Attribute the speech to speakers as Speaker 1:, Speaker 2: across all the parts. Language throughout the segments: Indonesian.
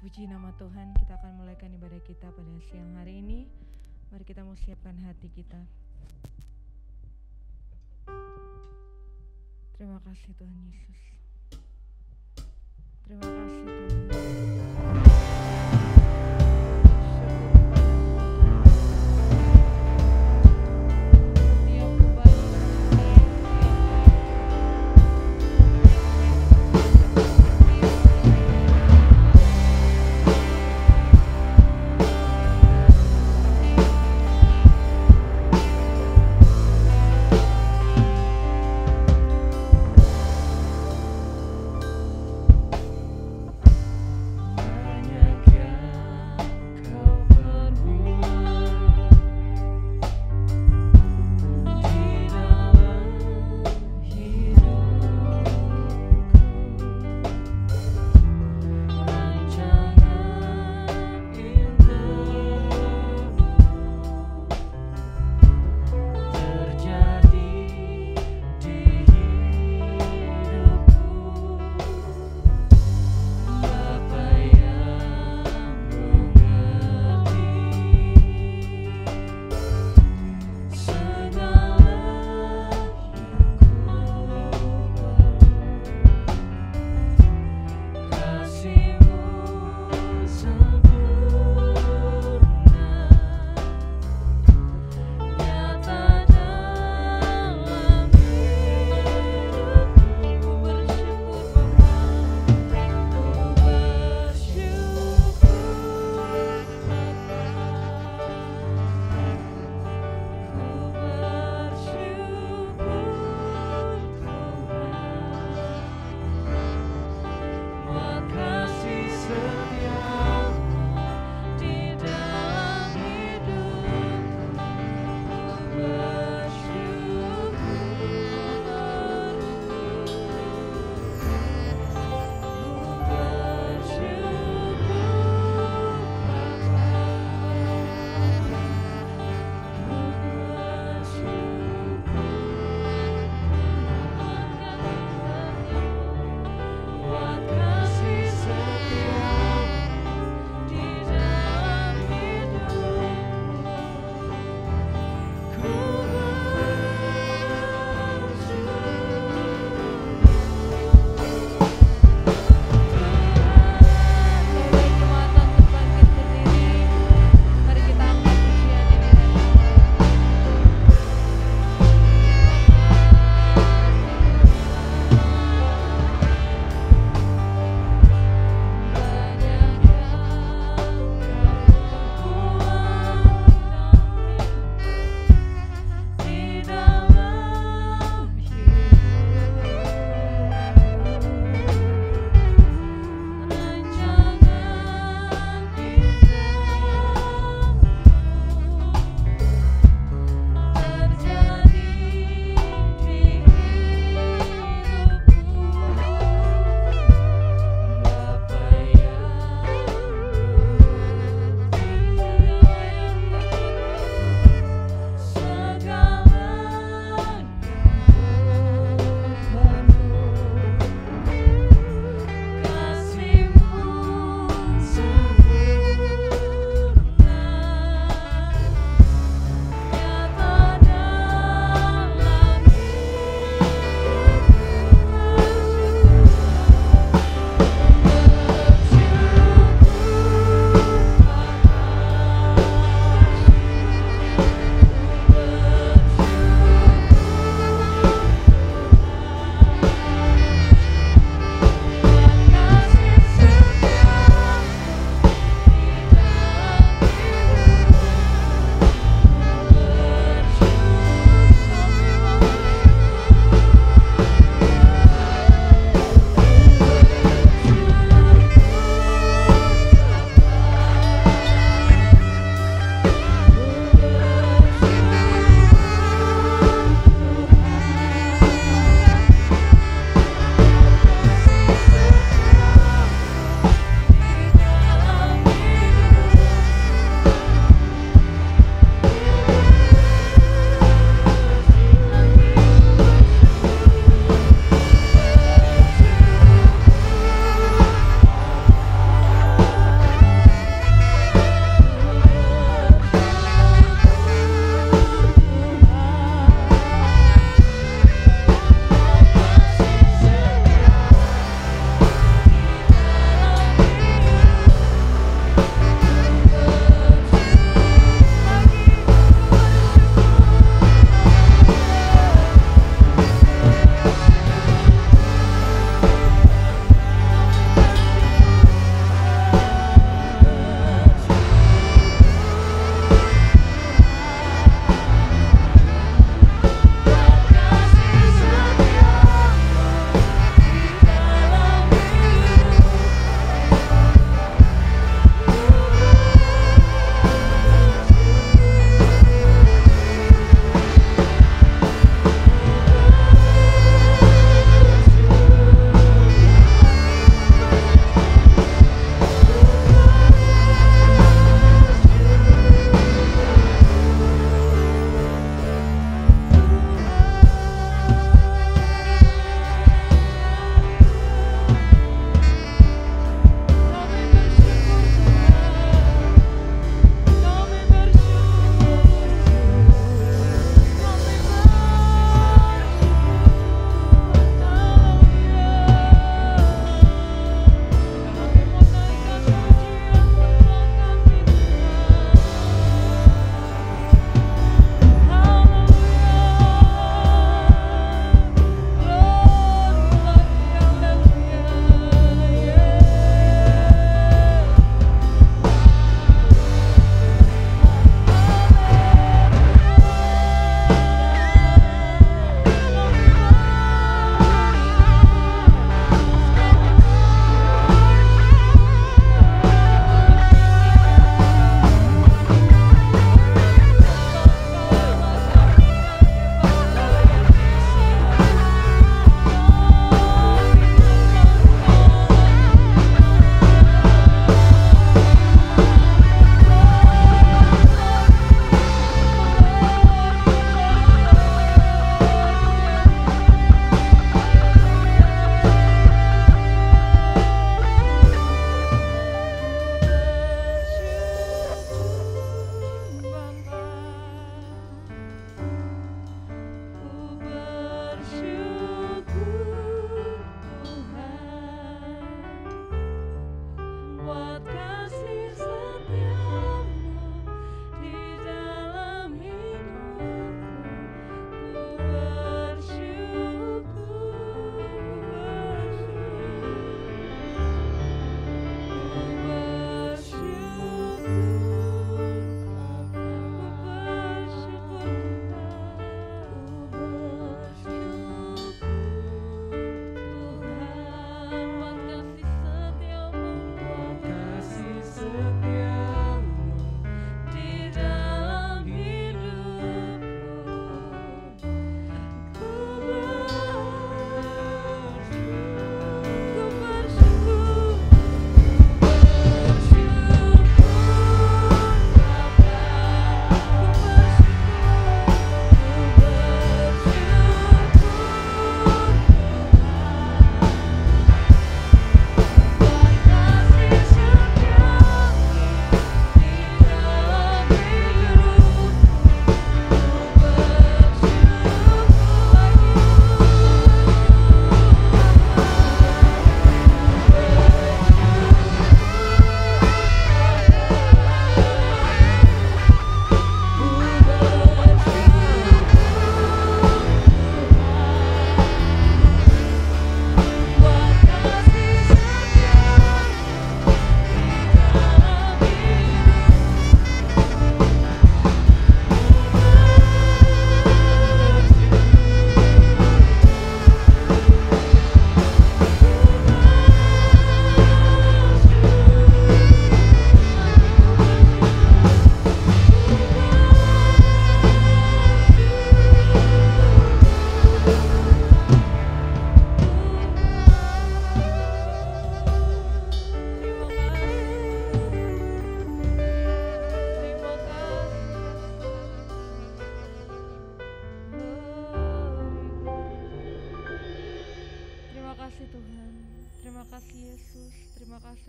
Speaker 1: Puji nama Tuhan, kita akan mulaikan ibadah kita pada siang hari ini. Mari kita mau siapkan hati kita. Terima kasih Tuhan Yesus. Terima kasih Tuhan.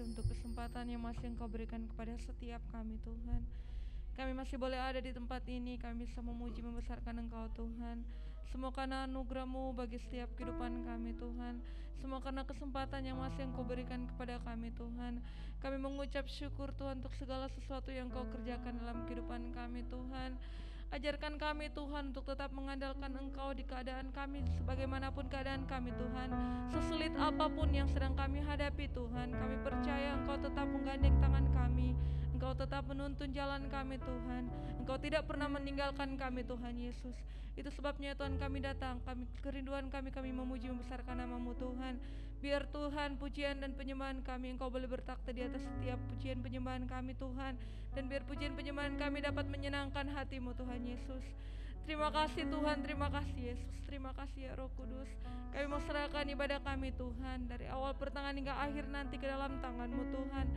Speaker 1: kasih untuk kesempatan yang masih Engkau berikan kepada setiap kami Tuhan. Kami masih boleh ada di tempat ini, kami bisa memuji membesarkan Engkau Tuhan. Semua karena anugerah-Mu bagi setiap kehidupan kami Tuhan. Semua karena kesempatan yang masih Engkau berikan kepada kami Tuhan. Kami mengucap syukur Tuhan untuk segala sesuatu yang Engkau kerjakan dalam kehidupan kami Tuhan. Ajarkan kami Tuhan untuk tetap mengandalkan Engkau di keadaan kami, sebagaimanapun keadaan kami Tuhan. Sesulit apapun yang sedang kami hadapi Tuhan, kami percaya Engkau tetap menggandeng tangan kami. Engkau tetap menuntun jalan kami Tuhan. Engkau tidak pernah meninggalkan kami Tuhan Yesus. Itu sebabnya Tuhan kami datang, kerinduan kami memuji membesarkan nama-Mu Tuhan. Biar Tuhan pujian dan penyembahan kami Engkau boleh bertakhta di atas setiap pujian penyembahan kami Tuhan. Dan biar pujian penyembahan kami dapat menyenangkan hati-Mu Tuhan Yesus. Terima kasih Tuhan, terima kasih Yesus, terima kasih ya Roh Kudus. Kami mau serahkan ibadah kami Tuhan, dari awal pertengahan hingga akhir nanti ke dalam tangan-Mu Tuhan.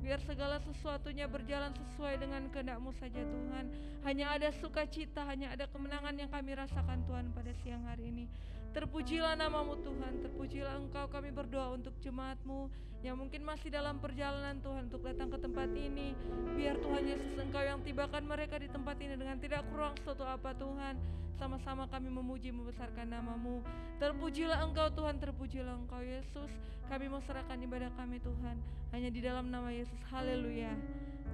Speaker 1: Biar segala sesuatunya berjalan sesuai dengan kehendak-Mu saja Tuhan. Hanya ada sukacita, hanya ada kemenangan yang kami rasakan Tuhan pada siang hari ini. Terpujilah nama-Mu Tuhan, terpujilah Engkau. Kami berdoa untuk jemaat-Mu yang mungkin masih dalam perjalanan Tuhan untuk datang ke tempat ini. Biar Tuhan Yesus Engkau yang tibakan mereka di tempat ini dengan tidak kurang suatu apa Tuhan. Sama-sama kami memuji membesarkan nama-Mu. Terpujilah Engkau Tuhan, terpujilah Engkau Yesus. Kami mau serahkan ibadah kami Tuhan hanya di dalam nama Yesus. Haleluya,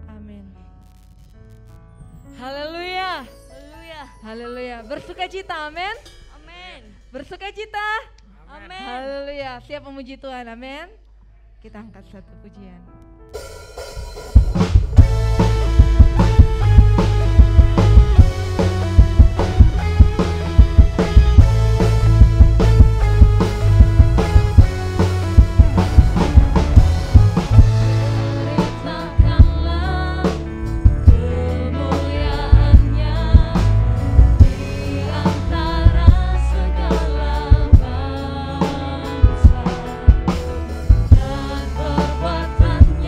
Speaker 1: amin. Haleluya, haleluya, haleluya. Bersukacita, amin.
Speaker 2: Amin.
Speaker 1: Bersukacita,
Speaker 2: Amin.
Speaker 1: haleluya. Siap memuji Tuhan, amin. Kita angkat satu pujian.
Speaker 2: Perbuatannya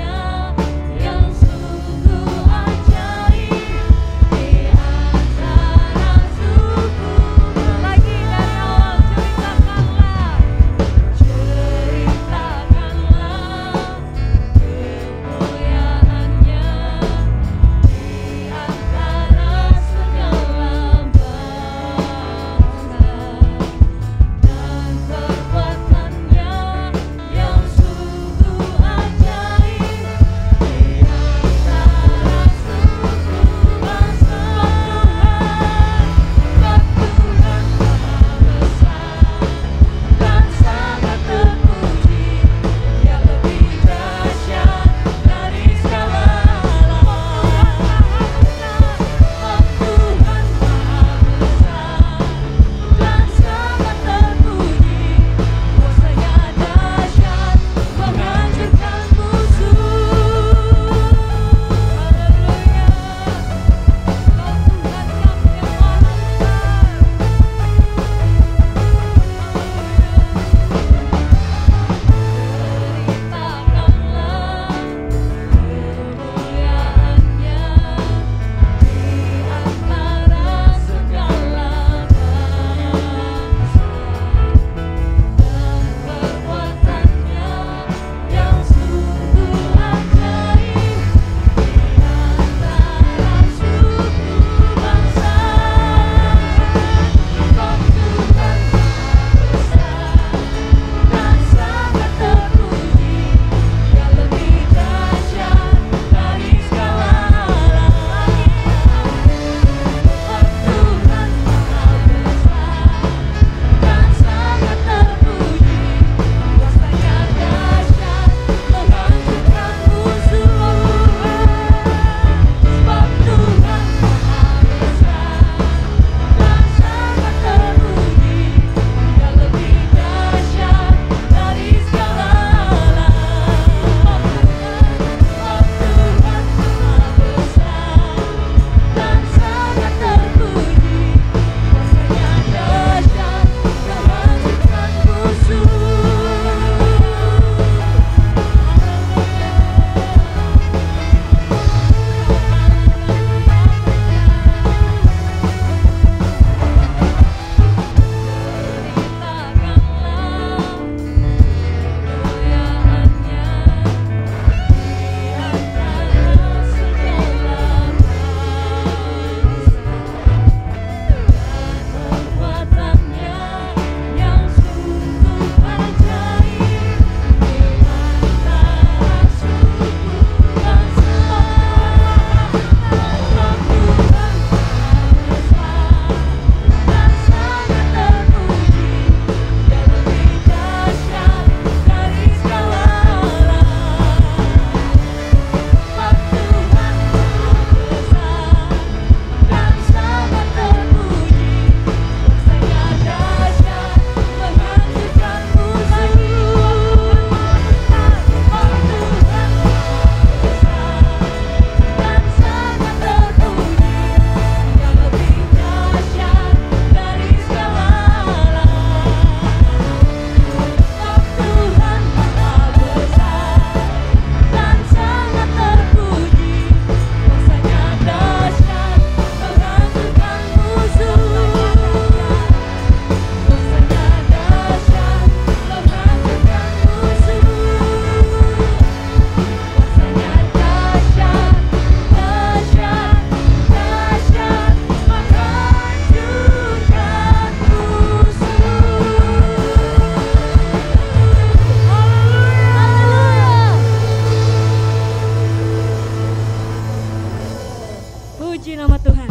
Speaker 2: Puji nama Tuhan.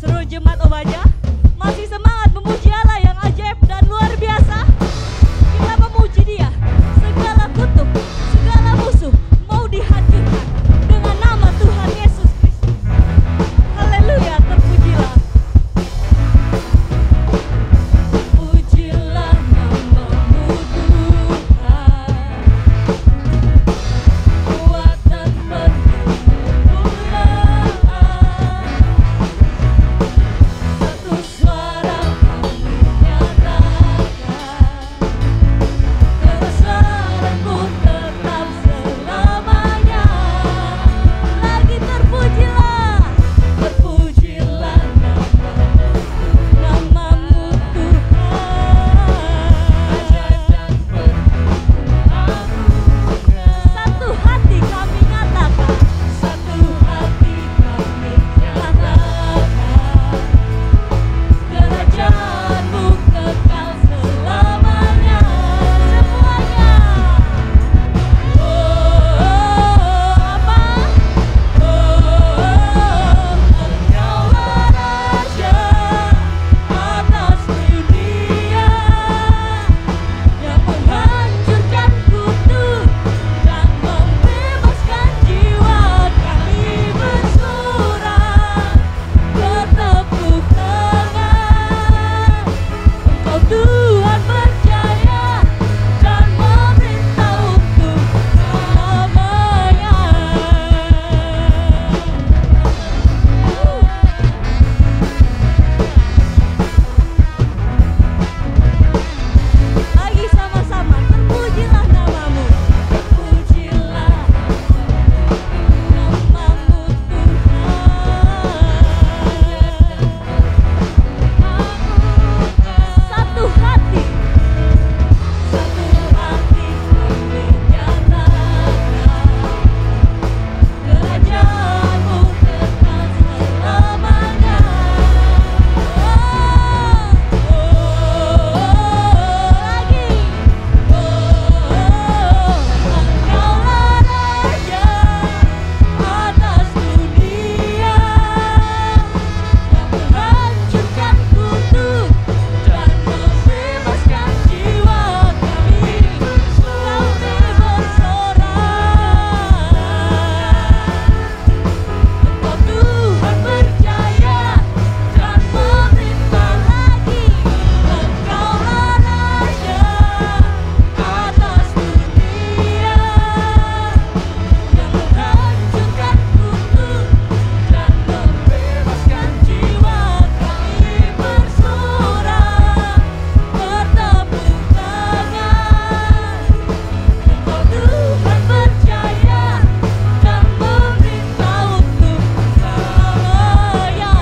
Speaker 2: Seluruh jemaat Obaja masih semangat memuji Allah yang ajaib dan luar biasa. Kita memuji Dia. Segala kutuk, segala musuh mau dihancurkan dengan nama Tuhan Yesus Kristus. Haleluya, terpujilah. Pujilah namamu Tuhan. Kuat dan penuh kemuliaan. Satu suara kami nyatakan, kebesaran-Mu tetap selamanya. Lagi terpujilah, terpujilah namamu Tuhan. Ajaib dan penuh anugerah. Satu hati kami nyatakan, satu hati kami nyatakan, kerajaan-Mu kekal selamanya. Semuanya. Apa? Engkaulah Raja atas dunia, yang menghancurkan kutuk dan membebaskan jiwa kami bersorak bertepuk tangan. Engkau Tuhan percaya dan memerintah untuk selamanya. Lagi sama-sama, terpujilah namamu. Terpujilah namamu Tuhan. Satu hati kami nyatakan, kerajaan-Mu kekal selamanya. Lagi. Engkaulah Raja atas dunia, yang menghancurkan kutuk dan membebaskan jiwa kami bersorak. Engkau Tuhan percaya dan memerintah lagi. Engkaulah Raja atas dunia, yang menghancurkan kutuk dan membebaskan jiwa kami bersorak bertepuk tangan. Engkau Tuhan percaya dan memerintah untuk selamanya.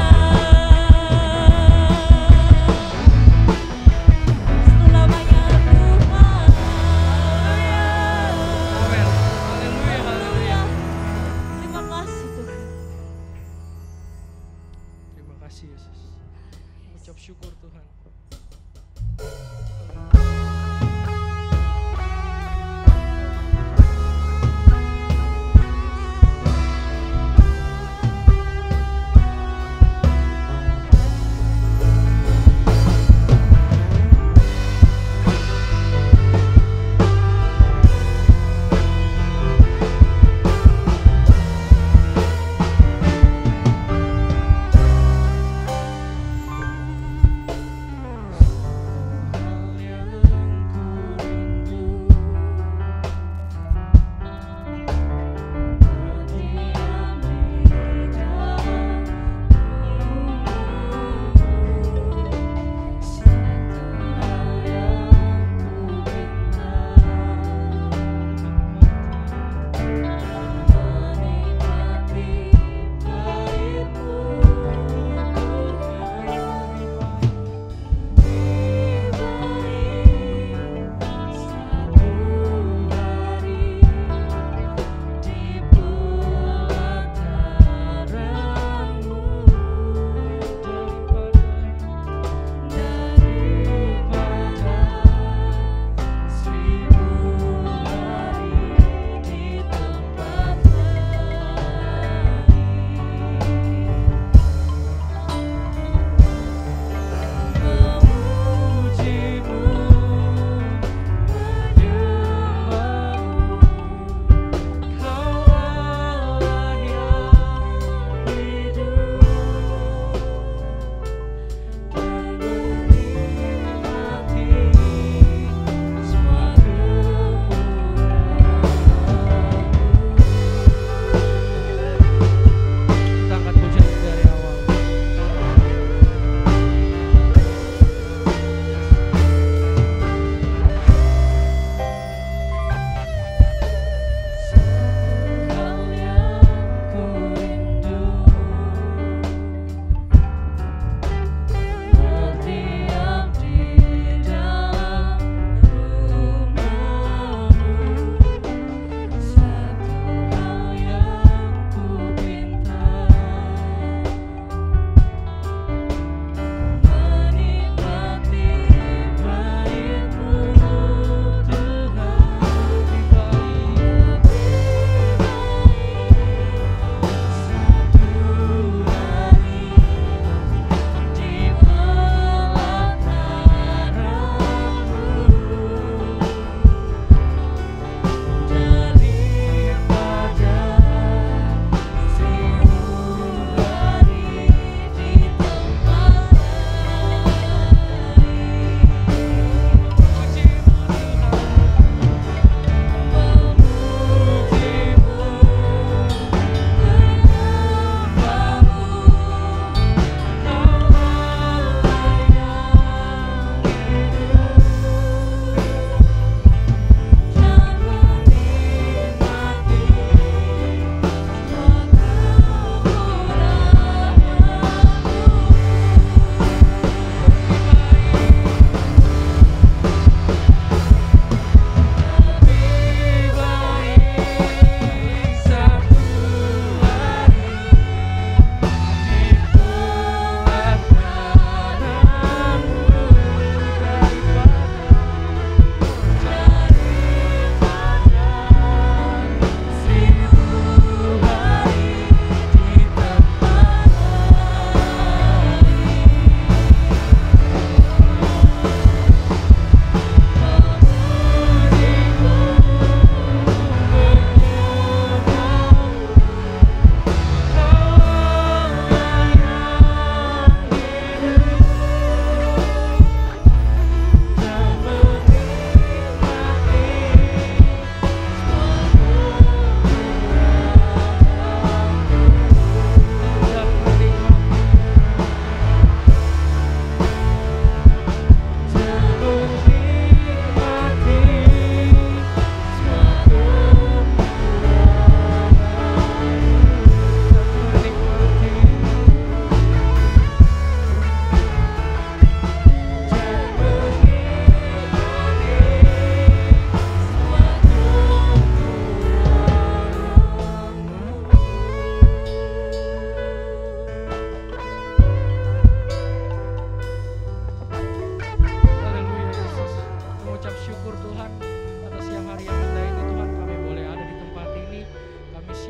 Speaker 2: Selamanya Tuhan.
Speaker 3: Amin. Haleluya, haleluya.
Speaker 2: Terima kasih Tuhan.
Speaker 3: Terima kasih Yesus. Ucap syukur Tuhan.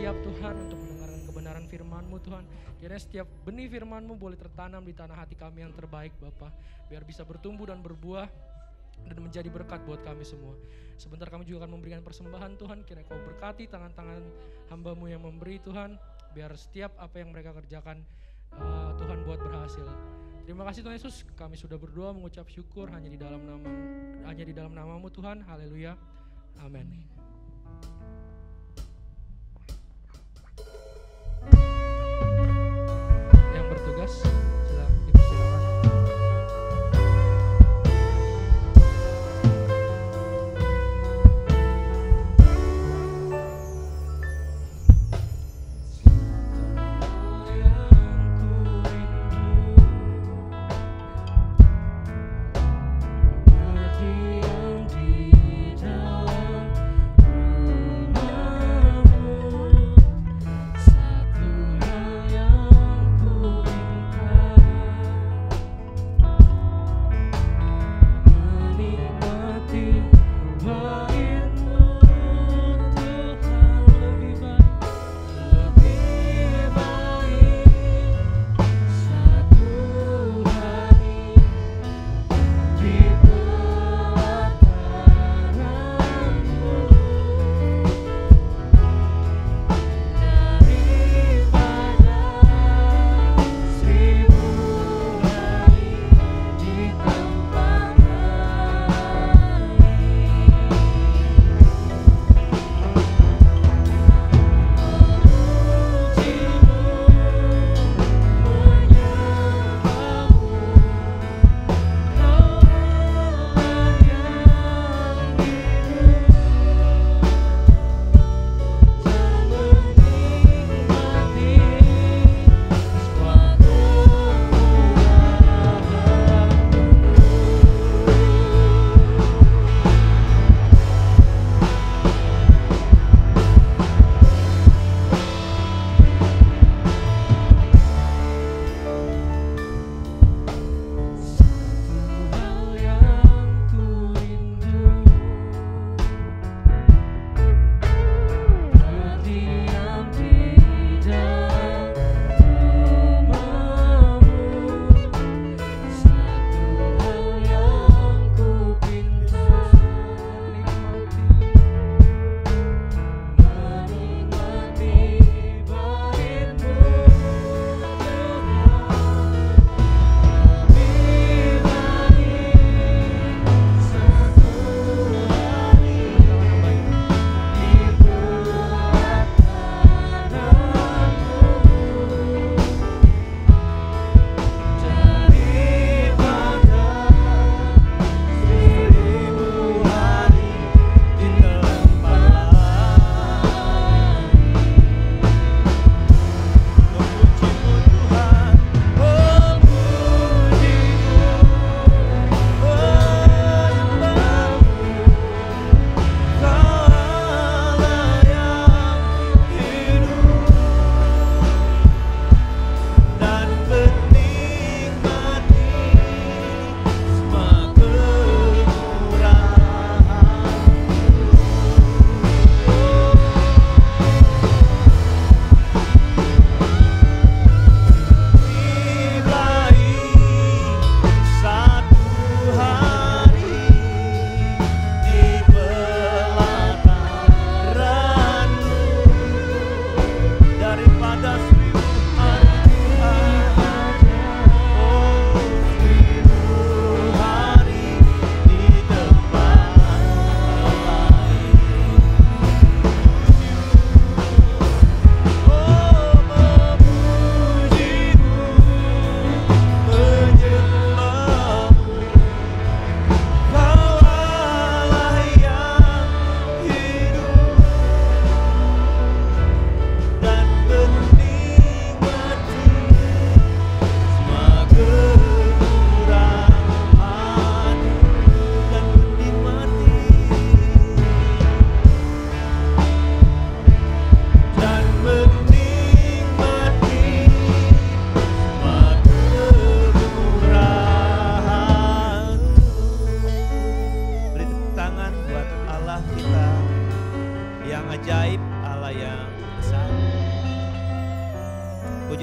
Speaker 3: siap Tuhan untuk mendengarkan kebenaran firman-Mu Tuhan. Kiranya setiap benih firman-Mu boleh tertanam di tanah hati kami yang terbaik Bapa, biar bisa bertumbuh dan berbuah dan menjadi berkat buat kami semua. Sebentar kami juga akan memberikan persembahan Tuhan. Kiranya Kau berkati tangan-tangan hamba-Mu yang memberi Tuhan, biar setiap apa yang mereka kerjakan Tuhan buat berhasil. Terima kasih Tuhan Yesus, kami sudah berdoa mengucap syukur hanya di dalam nama-Mu Tuhan. Haleluya. Amin. Yang bertugas dipersilakan.
Speaker 4: Berdiam di dalam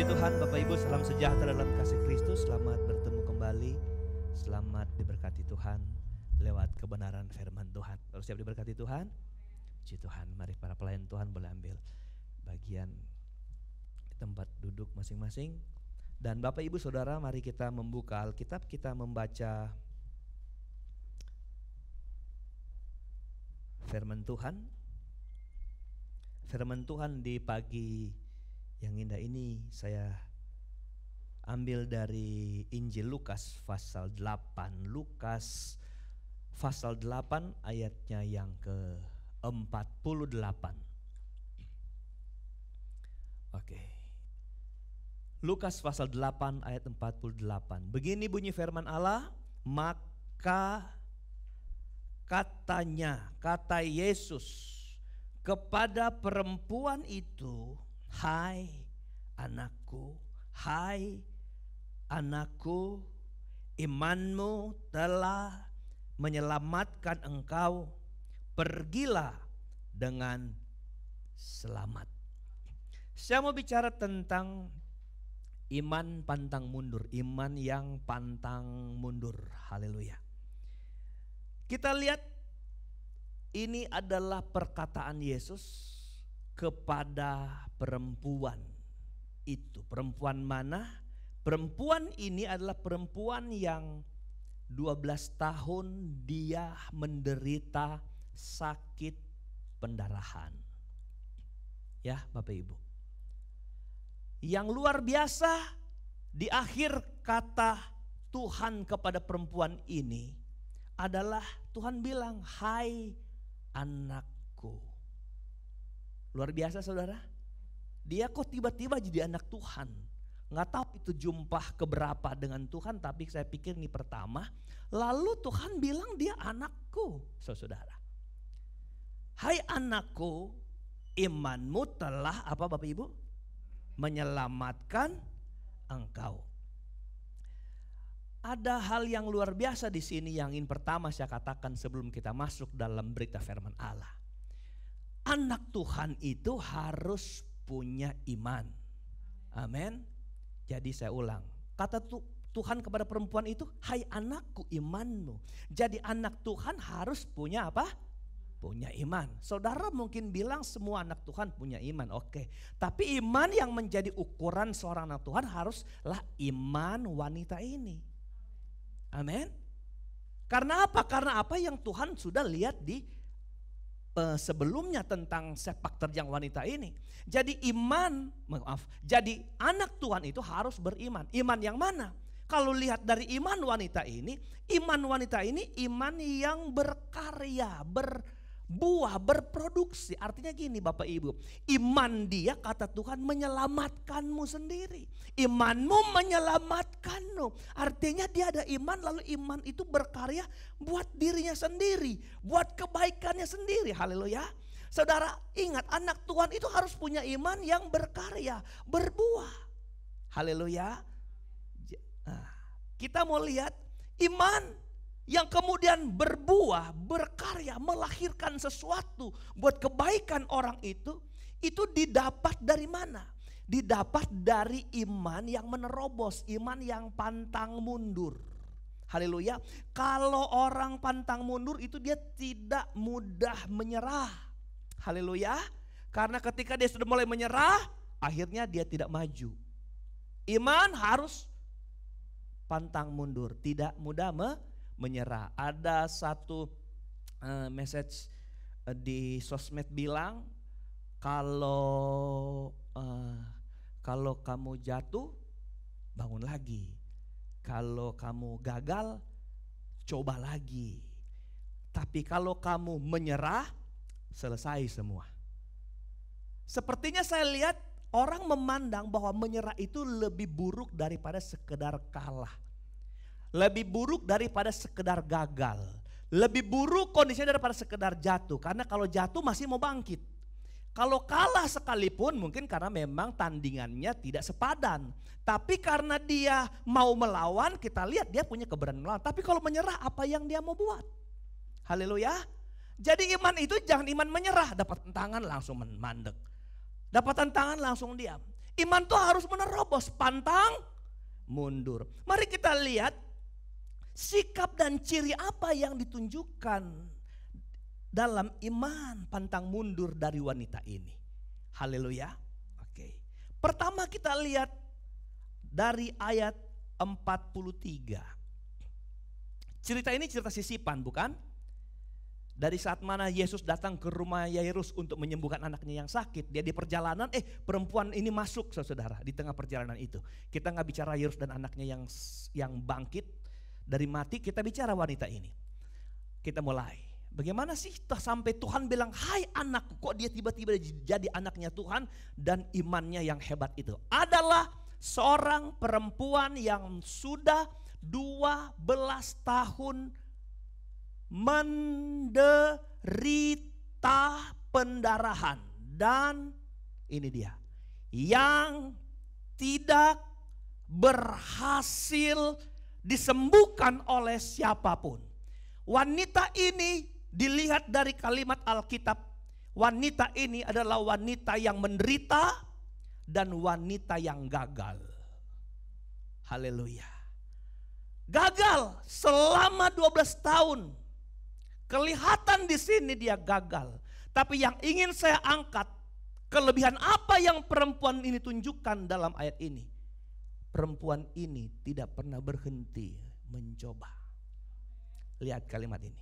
Speaker 4: Puji Tuhan, Bapak Ibu, salam sejahtera dalam kasih Kristus. Selamat bertemu kembali. Selamat diberkati Tuhan lewat kebenaran firman Tuhan. Kalau siap diberkati Tuhan, puji Tuhan. Mari para pelayan Tuhan boleh ambil bagian tempat duduk masing-masing. Dan Bapak Ibu Saudara, mari kita membuka Alkitab, kita membaca firman Tuhan. Firman Tuhan di pagi yang indah ini saya ambil dari Injil Lukas pasal 8. Lukas pasal 8 ayatnya yang ke-48. Oke. Lukas pasal 8 ayat 48. Begini bunyi firman Allah, maka kata Yesus kepada perempuan itu, hai anakku, imanmu telah menyelamatkan engkau, pergilah dengan selamat. Saya mau bicara tentang iman pantang mundur, iman yang pantang mundur. Haleluya. Kita lihat ini adalah perkataan Yesus kepada perempuan itu. Perempuan mana? Perempuan ini adalah perempuan yang 12 tahun dia menderita sakit pendarahan. Ya Bapak Ibu. Yang luar biasa di akhir kata Tuhan kepada perempuan ini adalah Tuhan bilang, hai anakku. Luar biasa saudara. Dia kok tiba-tiba jadi anak Tuhan. Nggak tahu itu jumpa keberapa dengan Tuhan, tapi saya pikir ini pertama. Lalu Tuhan bilang dia anakku, saudara. Hai anakku, imanmu telah apa Bapak Ibu? Menyelamatkan engkau. Ada hal yang luar biasa di sini yang ingin pertama saya katakan sebelum kita masuk dalam berita firman Allah. Anak Tuhan itu harus punya iman. Amin. Jadi saya ulang, kata Tuhan kepada perempuan itu, hai anakku, imanmu. Jadi anak Tuhan harus punya apa? Punya iman. Saudara mungkin bilang semua anak Tuhan punya iman, oke. Tapi iman yang menjadi ukuran seorang anak Tuhan haruslah iman wanita ini. Amin. Karena apa? Karena apa yang Tuhan sudah lihat di sebelumnya tentang sepak terjang wanita ini. Jadi jadi anak Tuhan itu harus beriman. Iman yang mana? Kalau lihat dari iman wanita ini iman yang berkarya, berbuah, berproduksi. Artinya gini Bapak Ibu, iman dia kata Tuhan menyelamatkanmu sendiri. Imanmu menyelamatkanmu. Artinya dia ada iman, lalu iman itu berkarya buat dirinya sendiri, buat kebaikannya sendiri. Haleluya. Saudara ingat, anak Tuhan itu harus punya iman yang berkarya, berbuah. Haleluya. Nah, kita mau lihat iman yang kemudian berbuah, berkarya, melahirkan sesuatu buat kebaikan orang itu didapat dari mana? Didapat dari iman yang menerobos, iman yang pantang mundur. Haleluya. Kalau orang pantang mundur itu dia tidak mudah menyerah. Haleluya. Karena ketika dia sudah mulai menyerah, akhirnya dia tidak maju. Iman harus pantang mundur, tidak mudah menyerah. Ada satu message di sosmed bilang, kalau kamu jatuh, bangun lagi. Kalau kamu gagal, coba lagi. Tapi kalau kamu menyerah, selesai semua. Sepertinya saya lihat orang memandang bahwa menyerah itu lebih buruk daripada sekedar kalah. Lebih buruk daripada sekedar gagal. Lebih buruk kondisinya daripada sekedar jatuh. Karena kalau jatuh masih mau bangkit. Kalau kalah sekalipun mungkin karena memang tandingannya tidak sepadan. Tapi karena dia mau melawan, kita lihat dia punya keberanian melawan. Tapi kalau menyerah, apa yang dia mau buat? Haleluya. Jadi iman itu jangan iman menyerah. Dapat tantangan langsung mandek. Dapat tantangan langsung diam. Iman tuh harus menerobos, pantang mundur. Mari kita lihat sikap dan ciri apa yang ditunjukkan dalam iman pantang mundur dari wanita ini. Haleluya. Oke. Pertama kita lihat dari ayat 43. Cerita ini cerita sisipan, bukan? Dari saat mana Yesus datang ke rumah Yairus untuk menyembuhkan anaknya yang sakit. Dia di perjalanan, perempuan ini masuk, saudara, di tengah perjalanan itu. Kita nggak bicara Yairus dan anaknya yang bangkit dari mati, kita bicara wanita ini. Kita mulai. Bagaimana sih sampai Tuhan bilang, hai anakku, kok dia tiba-tiba jadi anaknya Tuhan, dan imannya yang hebat itu. Adalah seorang perempuan yang sudah 12 tahun menderita pendarahan. Dan ini dia, yang tidak berhasil disembuhkan oleh siapapun. Wanita ini dilihat dari kalimat Alkitab, wanita ini adalah wanita yang menderita dan wanita yang gagal. Haleluya. Gagal selama 12 tahun. Kelihatan di sini dia gagal. Tapi yang ingin saya angkat, kelebihan apa yang perempuan ini tunjukkan dalam ayat ini? Perempuan ini tidak pernah berhenti mencoba. Lihat kalimat ini.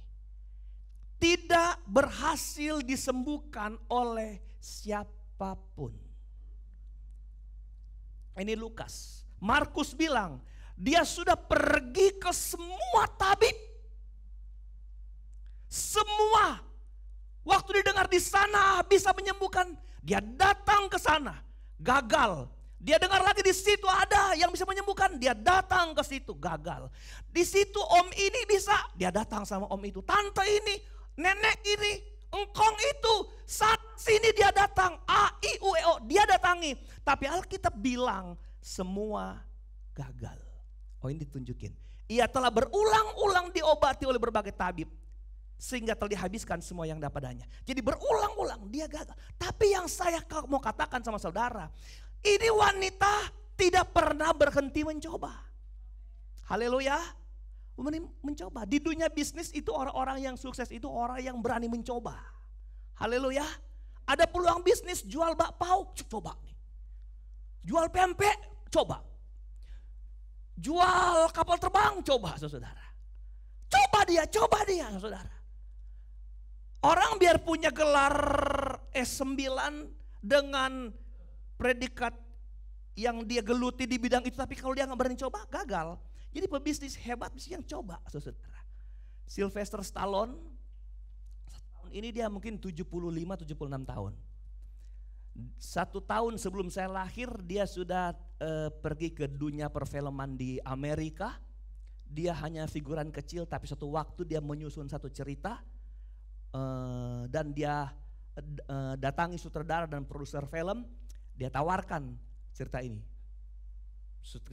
Speaker 4: Tidak berhasil disembuhkan oleh siapapun. Ini Lukas. Markus bilang, dia sudah pergi ke semua tabib. Semua. Waktu didengar di sana bisa menyembuhkan, dia datang ke sana, gagal. Dia dengar lagi di situ ada yang bisa menyembuhkan, dia datang ke situ, gagal. Di situ om ini bisa, dia datang sama om itu. Tante ini, nenek ini, engkong itu, saat sini dia datang. A, I, U, E, O, dia datangi. Tapi Alkitab bilang semua gagal. Oh, ini ditunjukin. Ia telah berulang-ulang diobati oleh berbagai tabib, sehingga telah dihabiskan semua yang dapadanya. Jadi berulang-ulang dia gagal. Tapi yang saya mau katakan sama saudara, ini wanita tidak pernah berhenti mencoba. Haleluya. Mencoba. Di dunia bisnis itu orang-orang yang sukses itu orang yang berani mencoba. Haleluya. Ada peluang bisnis, jual bakpao, coba nih. Jual pempek, coba. Jual kapal terbang, coba saudara. Coba dia, saudara. Orang biar punya gelar S9 dengan predikat yang dia geluti di bidang itu, tapi kalau dia nggak berani coba, gagal. Jadi pebisnis hebat mesti yang coba, saudara. Sylvester Stallone, tahun ini dia mungkin 75-76 tahun. 1 tahun sebelum saya lahir, dia sudah pergi ke dunia perfilman di Amerika. Dia hanya figuran kecil, tapi suatu waktu dia menyusun satu cerita. Dan dia datangi sutradara dan produser film, dia tawarkan cerita ini.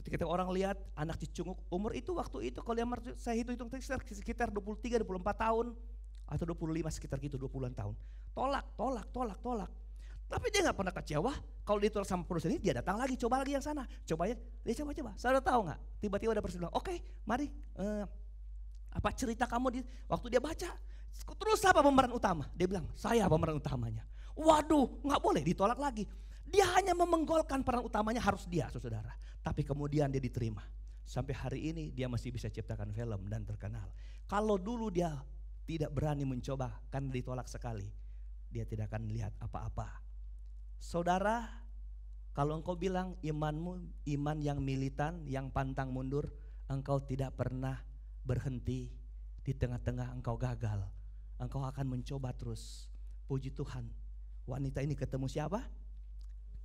Speaker 4: Ketika orang lihat anak cicunguk umur itu waktu itu, kalau saya hitung sekitar 23-24 tahun atau 25 sekitar gitu, 20-an tahun. Tolak. Tapi dia nggak pernah kecewa. Kalau ditolak sama produser ini, dia datang lagi, coba lagi yang sana. Dia coba. Saudara tahu nggak? Tiba-tiba ada produser bilang, oke, mari. Apa cerita kamu waktu dia baca? Terus apa pemeran utama? Dia bilang, saya pemeran utamanya. Waduh, nggak boleh, ditolak lagi. Dia hanya memenggolkan peran utamanya harus dia, saudara. Tapi kemudian dia diterima. Sampai hari ini dia masih bisa ciptakan film dan terkenal. Kalau dulu dia tidak berani mencoba karena ditolak sekali, dia tidak akan lihat apa-apa. Saudara, kalau engkau bilang imanmu iman yang militan, yang pantang mundur, engkau tidak pernah berhenti. Di tengah-tengah engkau gagal, engkau akan mencoba terus. Puji Tuhan, wanita ini ketemu siapa?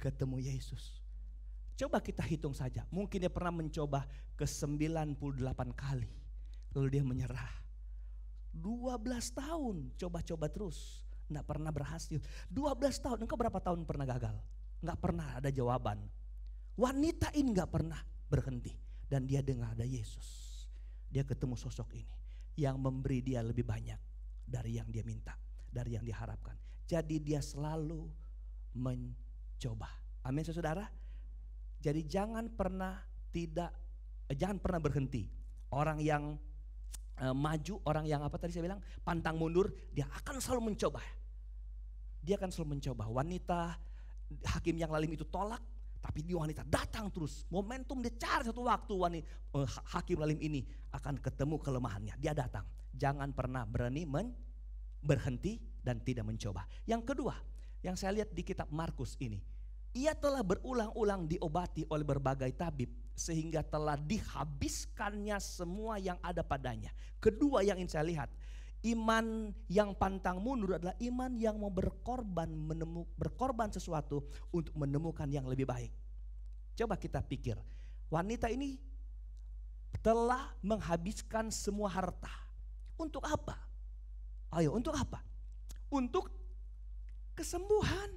Speaker 4: Ketemu Yesus. Coba kita hitung saja, mungkin dia pernah mencoba ke 98 kali, lalu dia menyerah. 12 tahun coba-coba terus, gak pernah berhasil. 12 tahun, engkau berapa tahun pernah gagal? Gak pernah ada jawaban. Wanita ini gak pernah berhenti, dan dia dengar ada Yesus. Dia ketemu sosok ini yang memberi dia lebih banyak dari yang dia minta, dari yang diharapkan. Jadi dia selalu mencoba. Amin saudara. Jadi jangan pernah berhenti. Orang yang maju, orang yang apa tadi saya bilang, pantang mundur, dia akan selalu mencoba. Dia akan selalu mencoba. Wanita hakim yang lalim itu tolak, tapi dia wanita datang terus. Momentum dia cari satu waktu hakim lalim ini akan ketemu kelemahannya. Dia datang. Jangan pernah berani berhenti dan tidak mencoba. Yang kedua, yang saya lihat di kitab Markus ini, ia telah berulang-ulang diobati oleh berbagai tabib sehingga telah dihabiskannya semua yang ada padanya. Kedua yang ingin saya lihat, iman yang pantang mundur adalah iman yang mau berkorban sesuatu untuk menemukan yang lebih baik. Coba kita pikir, wanita ini telah menghabiskan semua harta. Untuk apa? Ayo, untuk apa? Untuk kesembuhan,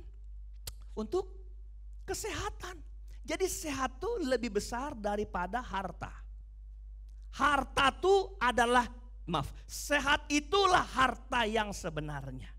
Speaker 4: untuk kesehatan. Jadi sehat itu lebih besar daripada harta. Harta itu adalah, sehat itulah harta yang sebenarnya.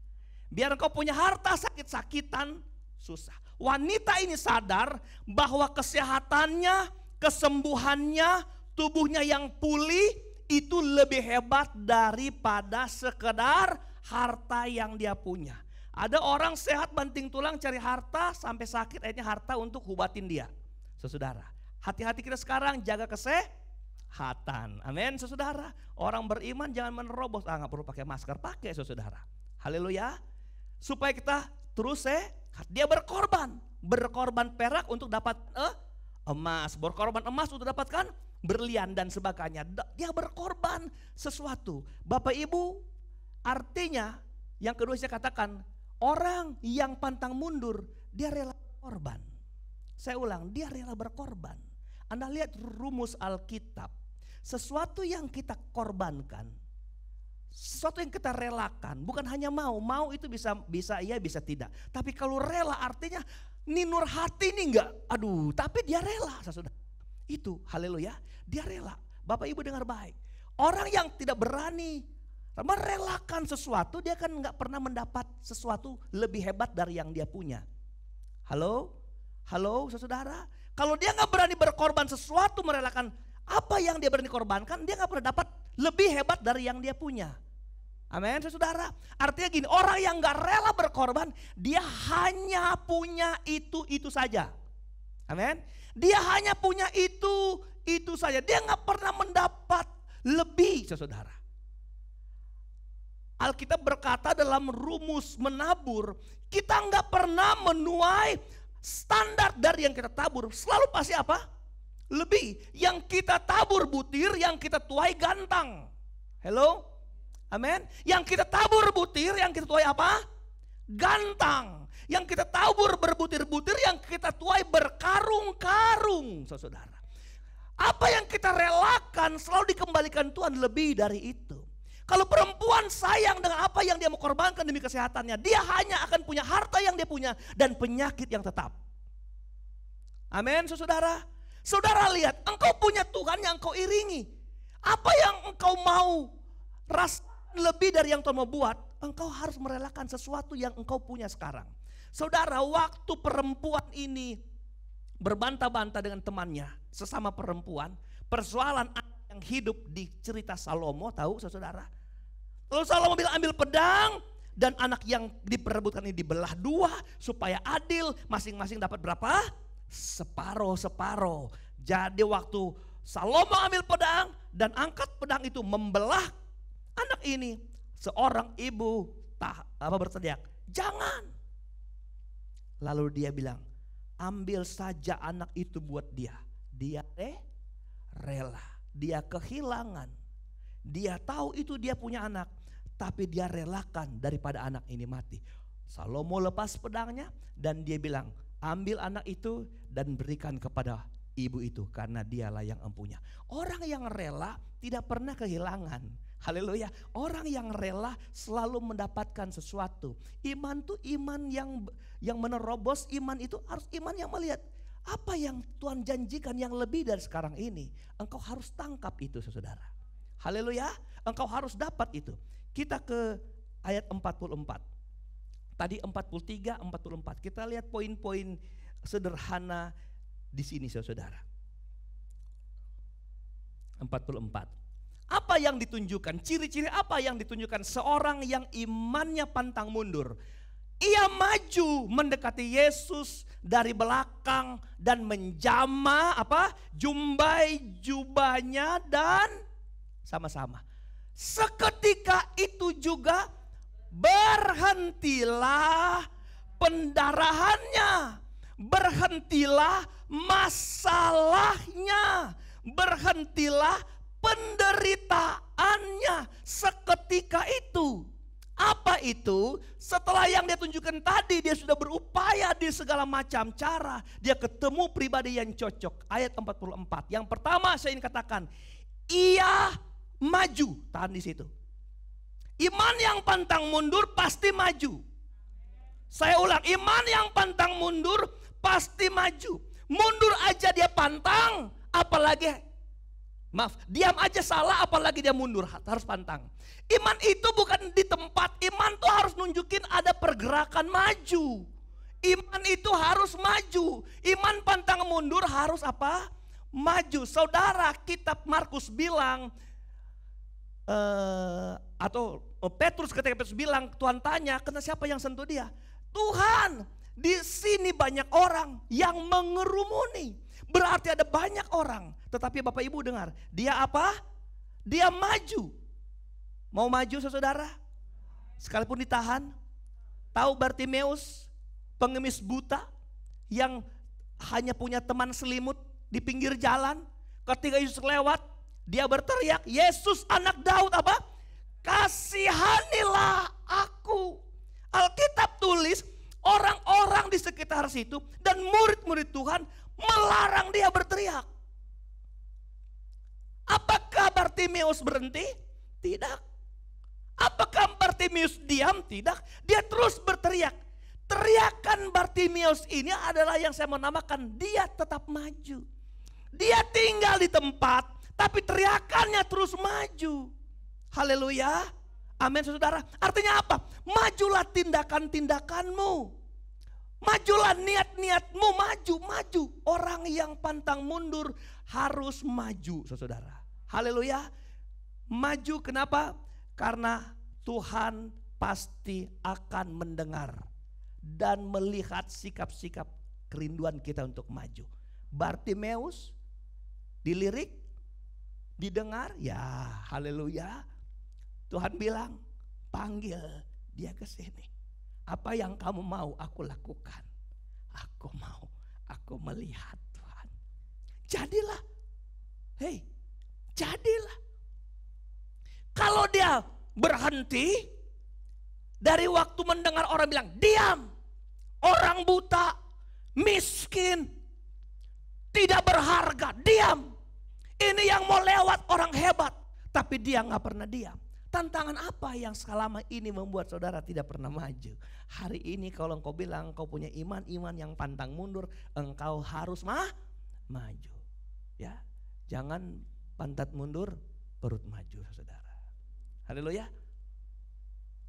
Speaker 4: Biar engkau punya harta sakit-sakitan, susah. Wanita ini sadar bahwa kesehatannya, kesembuhannya, tubuhnya yang pulih itu lebih hebat daripada sekedar harta yang dia punya. Ada orang sehat banting tulang cari harta sampai sakit, akhirnya harta untuk obatin dia. Saudara, hati-hati kita sekarang jaga kesehatan. Amin, saudara. Orang beriman jangan menerobos, nggak perlu pakai masker, pakai saudara. Haleluya. Supaya kita terus sehat. Dia berkorban perak untuk dapat emas, berkorban emas untuk dapatkan berlian dan sebagainya. Dia berkorban sesuatu. Bapak Ibu, artinya yang kedua saya katakan, orang yang pantang mundur, dia rela berkorban. Saya ulang, dia rela berkorban. Anda lihat rumus Alkitab, sesuatu yang kita korbankan, sesuatu yang kita relakan, bukan hanya mau itu bisa iya bisa tidak. Tapi kalau rela artinya ninur hati ini enggak, tapi dia rela, saudara. Itu, haleluya, dia rela. Bapak Ibu dengar baik. Orang yang tidak berani merelakan sesuatu, dia kan nggak pernah mendapat sesuatu lebih hebat dari yang dia punya. Halo saudara. Kalau dia nggak berani berkorban sesuatu, merelakan apa yang dia berani korbankan, dia nggak pernah dapat lebih hebat dari yang dia punya. Amin, saudara. Artinya gini, orang yang nggak rela berkorban, dia hanya punya itu saja. Amin. Dia hanya punya itu saja. Dia nggak pernah mendapat lebih, saudara. Alkitab berkata dalam rumus menabur, kita nggak pernah menuai standar dari yang kita tabur. Selalu pasti apa? Lebih. Yang kita tabur butir, yang kita tuai gantang. Hello? Amin. Yang kita tabur butir, yang kita tuai apa? Gantang. Yang kita tabur berbutir-butir, yang kita tuai berkarung-karung, saudara. Apa yang kita relakan selalu dikembalikan Tuhan lebih dari itu. Kalau perempuan sayang dengan apa yang dia mau korbankan demi kesehatannya, dia hanya akan punya harta yang dia punya dan penyakit yang tetap. Amin, saudara. Saudara lihat, engkau punya Tuhan yang engkau iringi. Apa yang engkau mau rasa lebih dari yang Tuhan mau buat, engkau harus merelakan sesuatu yang engkau punya sekarang. Saudara, waktu perempuan ini berbantah-bantah dengan temannya, sesama perempuan, persoalan yang hidup di cerita Salomo, tahu saudara? Lalu Salomo bilang ambil pedang dan anak yang diperebutkan ini dibelah dua supaya adil, masing-masing dapat berapa? Separuh. Jadi waktu Salomo ambil pedang dan angkat pedang itu membelah anak ini, seorang ibu berteriak, jangan. Lalu dia bilang, ambil saja anak itu buat dia. Dia rela, dia kehilangan. Dia tahu itu dia punya anak, tapi dia relakan daripada anak ini mati. Salomo lepas pedangnya dan dia bilang, ambil anak itu dan berikan kepada ibu itu karena dialah yang empunya. Orang yang rela tidak pernah kehilangan. Haleluya. Orang yang rela selalu mendapatkan sesuatu. Iman itu iman yang menerobos. Iman itu harus iman yang melihat apa yang Tuhan janjikan yang lebih dari sekarang ini. Engkau harus tangkap itu, saudara. Haleluya. Engkau harus dapat itu. Kita ke ayat 44. Tadi 43, 44. Kita lihat poin-poin sederhana di sini saudara. 44. Apa yang ditunjukkan? Ciri-ciri apa yang ditunjukkan seorang yang imannya pantang mundur? Ia maju mendekati Yesus dari belakang dan menjamah jumbai jubahnya dan sama-sama. Seketika itu juga berhentilah pendarahannya, berhentilah masalahnya, berhentilah penderitaannya seketika itu. Apa itu? Setelah yang dia tunjukkan tadi, dia sudah berupaya di segala macam cara. Dia ketemu pribadi yang cocok. Ayat 44. Yang pertama saya ingin katakan, ia maju. Tahan di situ. Iman yang pantang mundur pasti maju. Saya ulang, iman yang pantang mundur pasti maju. Mundur aja dia pantang, apalagi diam aja salah, apalagi dia mundur, harus pantang. Iman itu bukan di tempat, iman tuh harus nunjukin ada pergerakan maju. Iman itu harus maju. Iman pantang mundur harus maju. Saudara, kitab Markus bilang, atau Petrus ketika Petrus bilang, Tuhan tanya, kenapa siapa yang sentuh dia? Tuhan, di sini banyak orang yang mengerumuni. Berarti ada banyak orang. Tetapi Bapak Ibu dengar, dia Dia maju. Mau maju saudara? Sekalipun ditahan. Tahu Bartimeus, pengemis buta yang hanya punya teman selimut di pinggir jalan. Ketika Yesus lewat, dia berteriak, Yesus anak Daud kasihanilah aku. Alkitab tulis orang-orang di sekitar situ dan murid-murid Tuhan melarang dia berteriak. Apakah Bartimeus berhenti? Tidak. Apakah Bartimeus diam? Tidak. Dia terus berteriak. Teriakan Bartimeus ini adalah yang saya mau namakan, dia tetap maju. Dia tinggal di tempat, tapi teriakannya terus maju. Haleluya. Amin saudara. Artinya apa? Majulah tindakan-tindakanmu. Majulah niat-niatmu, maju. Orang yang pantang mundur harus maju saudara. Haleluya. Maju kenapa? Karena Tuhan pasti akan mendengar dan melihat sikap-sikap kerinduan kita untuk maju. Bartimeus dilirik, didengar, ya haleluya. Tuhan bilang, panggil dia ke sini. Apa yang kamu mau aku lakukan. Aku mau, aku melihat Tuhan. Jadilah, jadilah. Kalau dia berhenti, dari waktu mendengar orang bilang, diam. Orang buta, miskin, tidak berharga, diam. Ini yang mau lewat orang hebat, tapi dia gak pernah diam. Tantangan apa yang selama ini membuat saudara tidak pernah maju? Hari ini kalau engkau bilang engkau punya iman yang pantang mundur, engkau harus maju. Ya, jangan pantat mundur, perut maju saudara. Haleluya.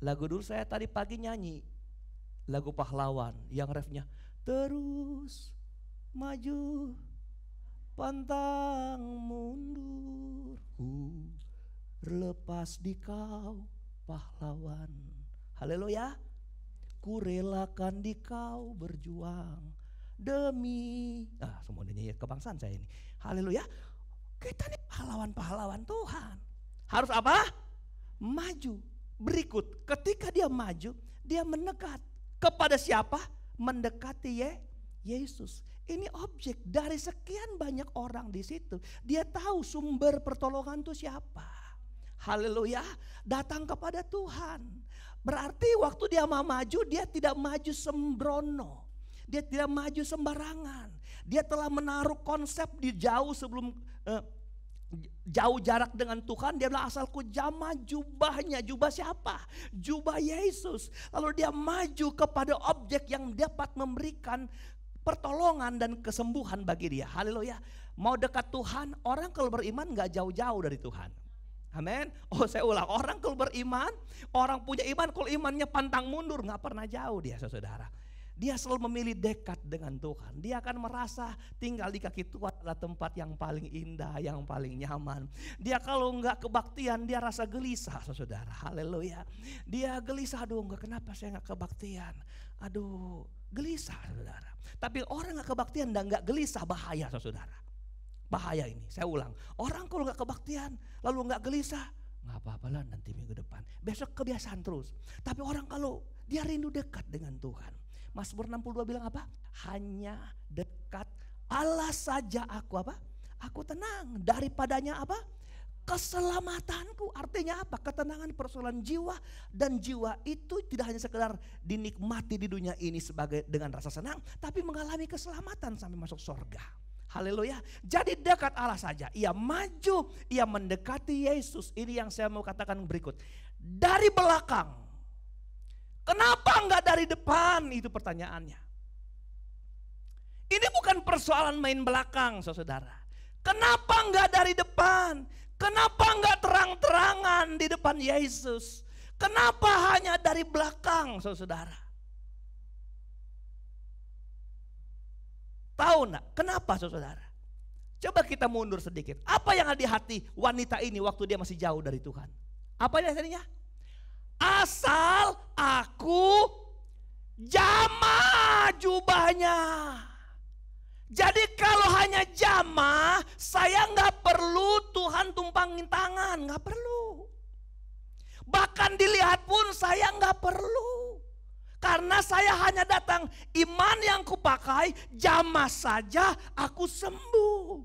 Speaker 4: Lagu dulu saya tadi pagi nyanyi lagu Pahlawan yang refnya terus maju pantang mundur lepas di kau pahlawan. Haleluya. Ku relakan di kau berjuang demi semua nyanyi kebangsaan saya ini. Haleluya. Kita ini pahlawan-pahlawan Tuhan. Harus maju. Berikut, ketika dia maju, dia mendekat. Kepada siapa? Mendekati Yesus. Ini objek dari sekian banyak orang di situ. Dia tahu sumber pertolongan itu siapa. Haleluya, datang kepada Tuhan. Berarti waktu dia mau maju, dia tidak maju sembrono. Dia tidak maju sembarangan. Dia telah menaruh konsep di jauh sebelum jauh jarak dengan Tuhan. Dia bilang asalku jamah jubahnya. Jubah siapa? Jubah Yesus. Lalu dia maju kepada objek yang dapat memberikan pertolongan dan kesembuhan bagi dia. Haleluya. Mau dekat Tuhan, orang kalau beriman gak jauh-jauh dari Tuhan. Amin. Saya ulang, orang kalau beriman, orang punya iman, kalau imannya pantang mundur gak pernah jauh dia saudara. Dia selalu memilih dekat dengan Tuhan. Dia akan merasa tinggal di kaki Tuhan adalah tempat yang paling indah, yang paling nyaman. Dia kalau enggak kebaktian, dia rasa gelisah, saudara. Haleluya. Dia gelisah, aduh enggak, kenapa saya enggak kebaktian? Aduh, gelisah, saudara. Tapi orang enggak kebaktian dan enggak gelisah, bahaya, saudara. Bahaya ini, saya ulang. Orang kalau enggak kebaktian, lalu enggak gelisah, enggak apa-apa lah nanti minggu depan. Besok kebiasaan terus. Tapi orang kalau dia rindu dekat dengan Tuhan. Mazmur 62 bilang apa? Hanya dekat Allah saja aku apa? Aku tenang. Daripadanya apa? Keselamatanku. Artinya apa? Ketenangan persoalan jiwa. Dan jiwa itu tidak hanya sekedar dinikmati di dunia ini sebagai dengan rasa senang, tapi mengalami keselamatan sampai masuk surga. Haleluya. Jadi dekat Allah saja. Ia maju, ia mendekati Yesus. Ini yang saya mau katakan berikut. Dari belakang. Kenapa enggak dari depan? Itu pertanyaannya. Ini bukan persoalan main belakang, saudara. Kenapa enggak dari depan? Kenapa enggak terang-terangan di depan Yesus? Kenapa hanya dari belakang, saudara? Tahu enggak? Kenapa, saudara? Coba kita mundur sedikit. Apa yang ada di hati wanita ini waktu dia masih jauh dari Tuhan? Apa yang tadinya? Asal aku jamah jubahnya. Jadi kalau hanya jamah, saya nggak perlu Tuhan tumpangin tangan, nggak perlu. Bahkan dilihat pun saya nggak perlu. Karena saya hanya datang, iman yang kupakai, jamah saja aku sembuh.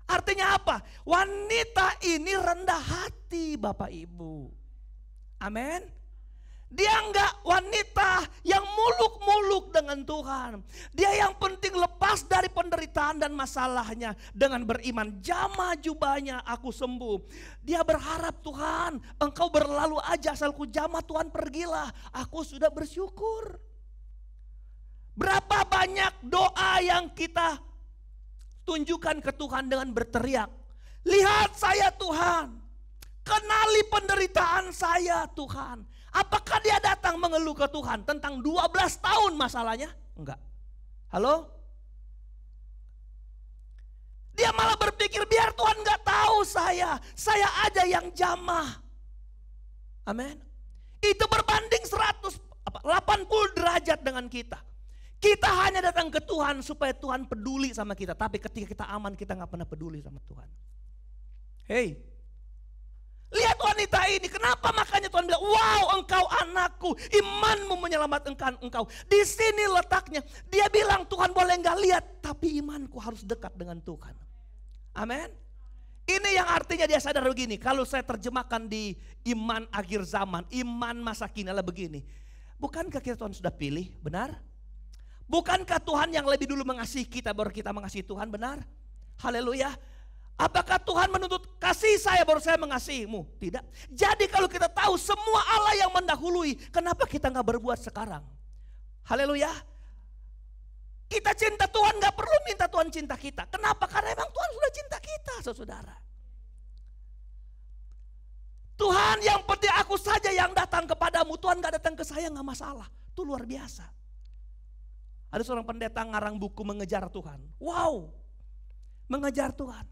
Speaker 4: Artinya apa? Wanita ini rendah hati, Bapak Ibu. Amin. Dia enggak wanita yang muluk-muluk dengan Tuhan. Dia yang penting lepas dari penderitaan dan masalahnya dengan beriman. Jamah jubahnya aku sembuh. Dia berharap, Tuhan engkau berlalu aja asal ku jamah, Tuhan pergilah. Aku sudah bersyukur. Berapa banyak doa yang kita tunjukkan ke Tuhan dengan berteriak. Lihat saya Tuhan. Kenali penderitaan saya Tuhan. Apakah dia datang mengeluh ke Tuhan tentang 12 tahun masalahnya? Enggak. Halo? Dia malah berpikir biar Tuhan enggak tahu saya aja yang jamah. Amin. Itu berbanding 180 derajat dengan kita. Kita hanya datang ke Tuhan supaya Tuhan peduli sama kita. Tapi ketika kita aman, kita enggak pernah peduli sama Tuhan. Hei. Lihat wanita ini, kenapa makanya Tuhan bilang, wow engkau anakku, imanmu menyelamatkan engkau. Di sini letaknya, dia bilang Tuhan boleh enggak lihat, tapi imanku harus dekat dengan Tuhan. Amin. Ini yang artinya dia sadar begini, kalau saya terjemahkan di iman akhir zaman, iman masa kini adalah begini. Bukankah kita Tuhan sudah pilih, benar? Bukankah Tuhan yang lebih dulu mengasihi kita baru kita mengasihi Tuhan, benar? Haleluya. Apakah Tuhan menuntut kasih saya baru saya mengasihimu? Tidak. Jadi kalau kita tahu semua Allah yang mendahului, kenapa kita nggak berbuat sekarang? Haleluya. Kita cinta Tuhan nggak perlu minta Tuhan cinta kita. Kenapa? Karena memang Tuhan sudah cinta kita, saudara. Tuhan yang penting aku saja yang datang kepadamu. Tuhan nggak datang ke saya nggak masalah. Itu luar biasa. Ada seorang pendeta ngarang buku mengejar Tuhan. Wow, mengejar Tuhan.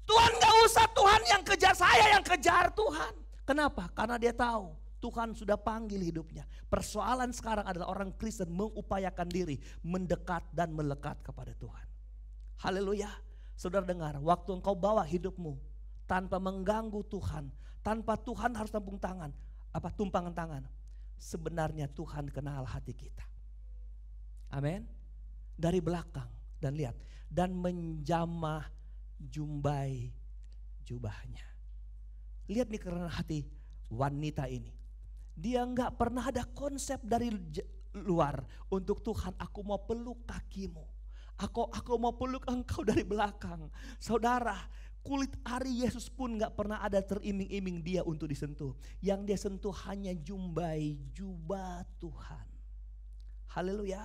Speaker 4: Tuhan gak usah Tuhan yang kejar, saya yang kejar Tuhan. Kenapa? Karena dia tahu Tuhan sudah panggil hidupnya. Persoalan sekarang adalah orang Kristen mengupayakan diri mendekat dan melekat kepada Tuhan. Haleluya. Saudara dengar, waktu engkau bawa hidupmu tanpa mengganggu Tuhan, tanpa Tuhan harus tumpangan tangan. Sebenarnya Tuhan kenal hati kita. Amin. Dari belakang dan lihat dan menjamah jumbai jubahnya. Lihat nih karena hati wanita ini. Dia nggak pernah ada konsep dari luar untuk Tuhan. Aku mau peluk kakimu. Aku mau peluk engkau dari belakang. Saudara, kulit ari Yesus pun nggak pernah ada teriming-iming dia untuk disentuh. Yang dia sentuh hanya jumbai jubah Tuhan. Haleluya.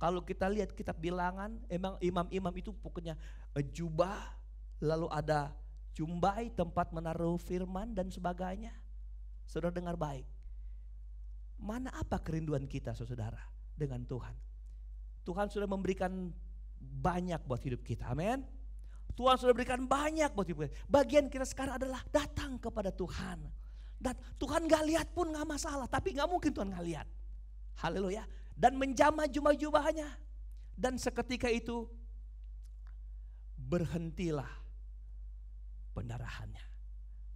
Speaker 4: Kalau kita lihat kitab Bilangan, emang imam-imam itu pokoknya jubah, lalu ada jumbai tempat menaruh firman dan sebagainya. Saudara dengar baik. Mana apa kerinduan kita saudara dengan Tuhan. Tuhan sudah memberikan banyak buat hidup kita, amin. Tuhan sudah berikan banyak buat hidup kita. Bagian kita sekarang adalah datang kepada Tuhan. Dan Tuhan gak lihat pun gak masalah, tapi gak mungkin Tuhan gak lihat. Haleluya. Dan menjamah jubah-jubahnya. Dan seketika itu berhentilah pendarahannya.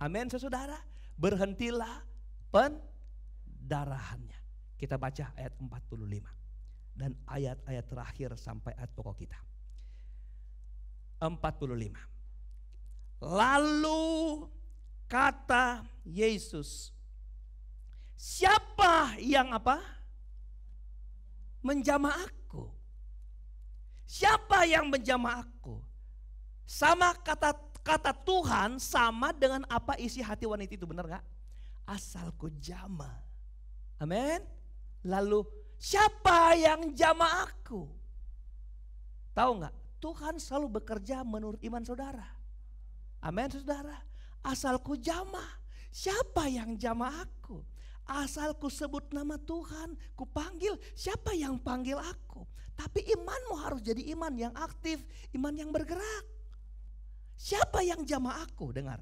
Speaker 4: Amin saudara. Berhentilah pendarahannya. Kita baca ayat 45. Dan ayat-ayat terakhir sampai ayat pokok kita. 45. Lalu kata Yesus, siapa yang apa? Menjamah aku. Siapa yang menjamah aku? Sama kata Tuhan sama dengan apa isi hati wanita itu, benar gak? Asalku jamah. Amin. Lalu siapa yang jamah aku? Tahu gak? Tuhan selalu bekerja menurut iman saudara. Amin saudara. Asalku jamah. Siapa yang jamah aku? Asalku sebut nama Tuhan, ku panggil, siapa yang panggil aku? Tapi imanmu harus jadi iman yang aktif, iman yang bergerak. Siapa yang jamah aku? Dengar.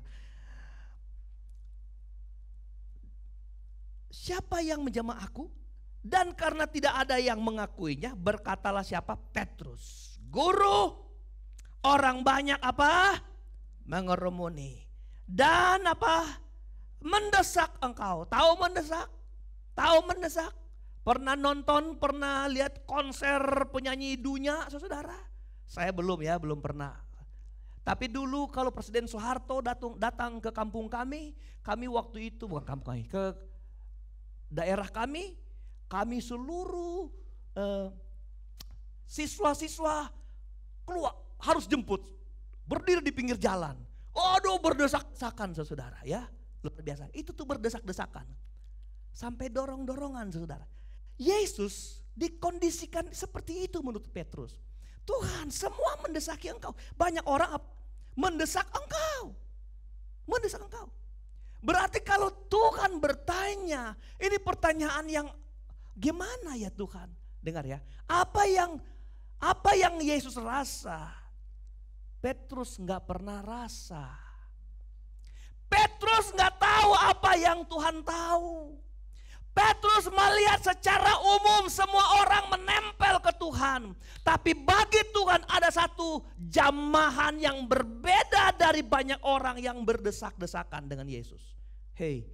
Speaker 4: Siapa yang menjamah aku? Dan karena tidak ada yang mengakuinya, berkatalah siapa? Petrus. Guru, orang banyak apa? Mengerumuni. Dan apa? Mendesak engkau. Tahu mendesak? Tahu mendesak? Pernah nonton, pernah lihat konser penyanyi dunia, saudara? Saya belum ya, belum pernah. Tapi dulu kalau Presiden Soeharto datang ke kampung kami waktu itu, bukan kampung kami, ke daerah kami seluruh siswa-siswa keluar, harus jemput, berdiri di pinggir jalan. Aduh, berdesak-desakan saudara ya. Luar biasa, itu tuh berdesak-desakan. Sampai dorong-dorongan saudara. Yesus dikondisikan seperti itu menurut Petrus. Tuhan, semua mendesaki engkau. Banyak orang mendesak engkau. Mendesak engkau. Berarti kalau Tuhan bertanya, ini pertanyaan yang gimana ya Tuhan? Dengar ya, apa yang Yesus rasa, Petrus gak pernah rasa. Petrus gak tahu apa yang Tuhan tahu. Petrus melihat secara umum semua orang menempel ke Tuhan. Tapi bagi Tuhan ada satu jamahan yang berbeda dari banyak orang yang berdesak-desakan dengan Yesus. Hei,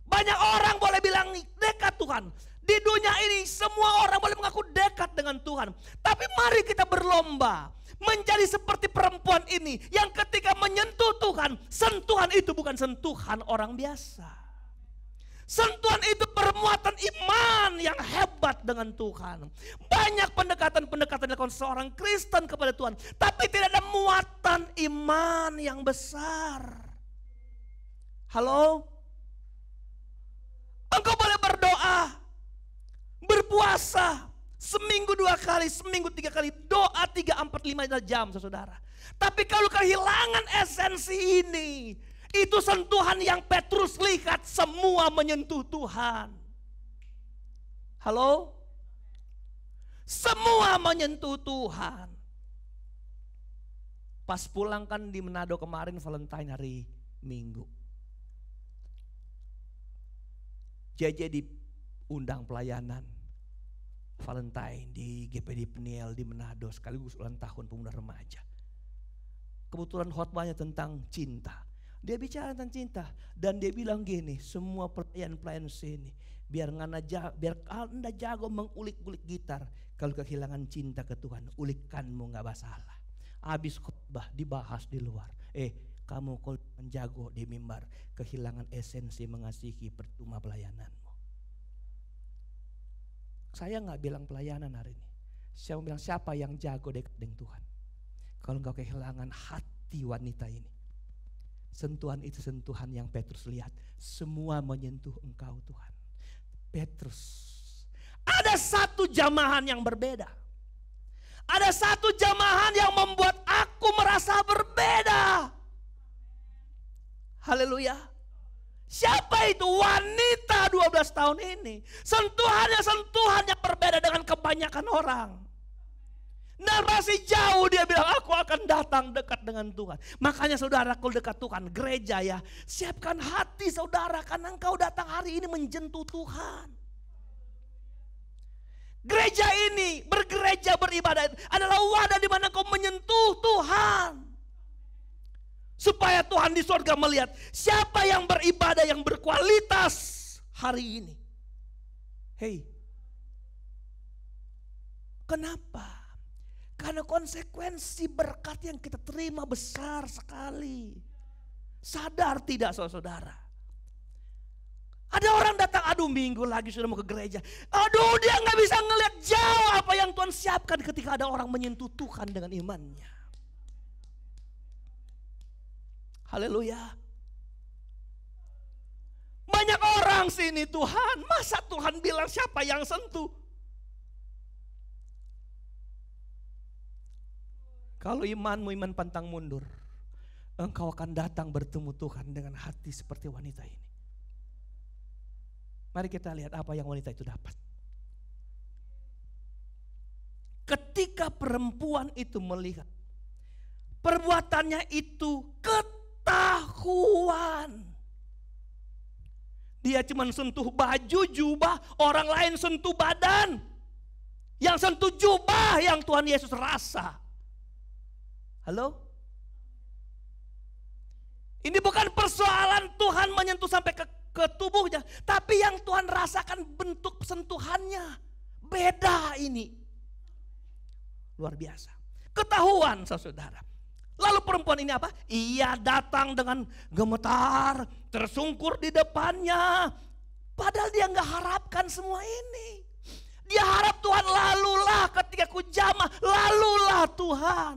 Speaker 4: banyak orang boleh bilang dekat Tuhan. Di dunia ini semua orang boleh mengaku dekat dengan Tuhan. Tapi mari kita berlomba menjadi seperti perempuan ini yang ketika menyentuh Tuhan, sentuhan itu bukan sentuhan orang biasa. Sentuhan itu permuatan iman yang hebat dengan Tuhan. Banyak pendekatan-pendekatan dilakukan seorang Kristen kepada Tuhan, tapi tidak ada muatan iman yang besar. Halo? Engkau boleh berdoa, berpuasa, seminggu 2 kali, seminggu 3 kali, doa 3, 4, 5 jam saudara. Tapi kalau kehilangan esensi ini, itu sentuhan yang Petrus lihat semua menyentuh Tuhan. Halo? Semua menyentuh Tuhan. Pas pulang kan di Manado kemarin Valentine hari Minggu. JJ diundang pelayanan Valentine di GPD Peniel di Manado sekaligus ulang tahun pemuda remaja. Kebetulan khotbahnya tentang cinta. Dia bicara tentang cinta dan dia bilang gini, semua pelayan-pelayan sini biar anda jago mengulik-ulik gitar, kalau kehilangan cinta ke Tuhan, ulikanmu gak masalah. Habis khotbah dibahas di luar. Kamu kalau menjago di mimbar, kehilangan esensi mengasihi percuma pelayananmu. Saya gak bilang pelayanan hari ini. Saya bilang siapa yang jago dekat dengan Tuhan. Kalau engkau kehilangan hati wanita ini, sentuhan itu sentuhan yang Petrus lihat. Semua menyentuh engkau Tuhan. Petrus, ada satu jamahan yang berbeda. Ada satu jamahan yang membuat aku merasa berbeda. Haleluya. Siapa itu? Wanita 12 tahun ini. Sentuhannya sentuhan yang berbeda dengan kebanyakan orang. Dan masih jauh dia bilang, aku akan datang dekat dengan Tuhan. Makanya saudara, kalau dekat Tuhan, gereja ya, siapkan hati saudara, karena engkau datang hari ini menjentuh Tuhan. Gereja ini, bergereja, beribadah adalah wadah di mana kau menyentuh Tuhan. Supaya Tuhan di surga melihat siapa yang beribadah yang berkualitas hari ini. Hei, kenapa? Karena konsekuensi berkat yang kita terima besar sekali. Sadar tidak saudara? Ada orang datang, aduh minggu lagi sudah mau ke gereja. Aduh dia gak bisa ngeliat jauh apa yang Tuhan siapkan ketika ada orang menyentuh Tuhan dengan imannya. Haleluya. Banyak orang sini Tuhan, masa Tuhan bilang siapa yang sentuh? Kalau imanmu iman pantang mundur, engkau akan datang bertemu Tuhan dengan hati seperti wanita ini. Mari kita lihat apa yang wanita itu dapat. Ketika perempuan itu melihat perbuatannya itu ketahuan. Dia cuma sentuh baju, jubah, orang lain sentuh badan. Yang sentuh jubah yang Tuhan Yesus rasa. Halo? Ini bukan persoalan Tuhan menyentuh sampai ke tubuhnya. Tapi yang Tuhan rasakan bentuk sentuhannya. Beda ini. Luar biasa. Ketahuan saudara. Lalu perempuan ini apa? Ia datang dengan gemetar, tersungkur di depannya. Padahal dia gak harapkan semua ini. Dia harap Tuhan lalulah ketika ku jamah, lalulah Tuhan.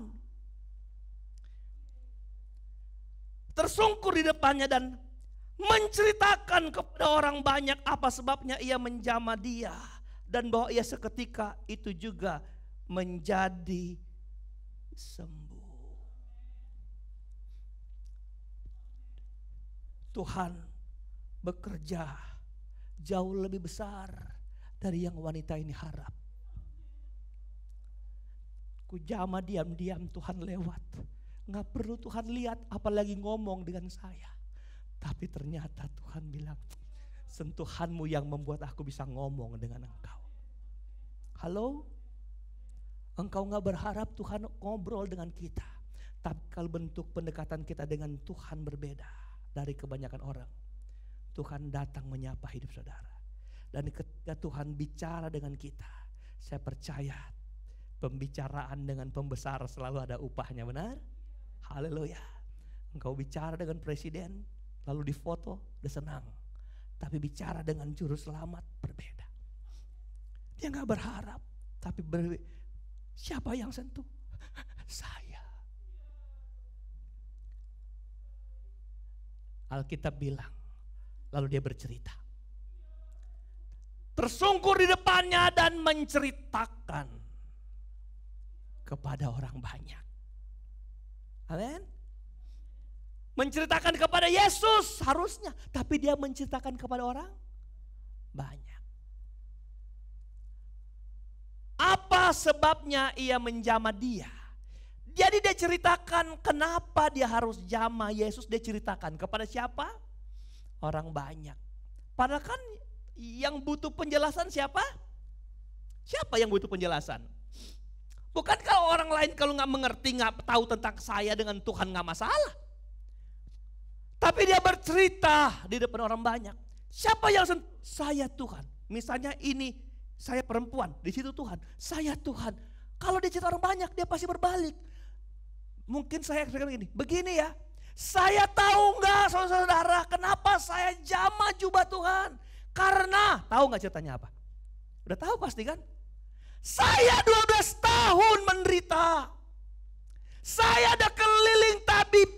Speaker 4: Tersungkur di depannya dan menceritakan kepada orang banyak apa sebabnya ia menjamah dia. Dan bahwa ia seketika itu juga menjadi sembuh. Tuhan bekerja jauh lebih besar dari yang wanita ini harap. Ku jamah diam-diam Tuhan lewat. Gak perlu Tuhan lihat apalagi ngomong dengan saya. Tapi ternyata Tuhan bilang, sentuhanmu yang membuat aku bisa ngomong dengan engkau. Halo? Engkau gak berharap Tuhan ngobrol dengan kita. Tapi kalau bentuk pendekatan kita dengan Tuhan berbeda dari kebanyakan orang. Tuhan datang menyapa hidup saudara. Dan ketika Tuhan bicara dengan kita, saya percaya pembicaraan dengan pembesar selalu ada upahnya, benar? Haleluya. Engkau bicara dengan presiden, lalu difoto, udah senang. Tapi bicara dengan juru selamat berbeda. Dia gak berharap, tapi siapa yang sentuh? Saya. Alkitab bilang, lalu dia bercerita. Tersungkur di depannya dan menceritakan kepada orang banyak. Amin. Menceritakan kepada Yesus harusnya, tapi dia menceritakan kepada orang banyak. Apa sebabnya ia menjamah dia? Jadi dia ceritakan kenapa dia harus jamah Yesus, dia ceritakan kepada siapa? Orang banyak. Padahal kan yang butuh penjelasan siapa? Siapa yang butuh penjelasan? Bukan kalau orang lain kalau gak mengerti, gak tahu tentang saya dengan Tuhan gak masalah. Tapi dia bercerita di depan orang banyak. Siapa yang saya Tuhan. Misalnya ini saya perempuan, di situ Tuhan. Saya Tuhan. Kalau dia cerita orang banyak dia pasti berbalik. Mungkin saya begini, begini ya. Saya tahu gak saudara kenapa saya jamah jubah Tuhan. Karena tahu gak ceritanya apa? Udah tahu pasti kan? Saya 12 tahun menderita. Saya ada keliling tabib.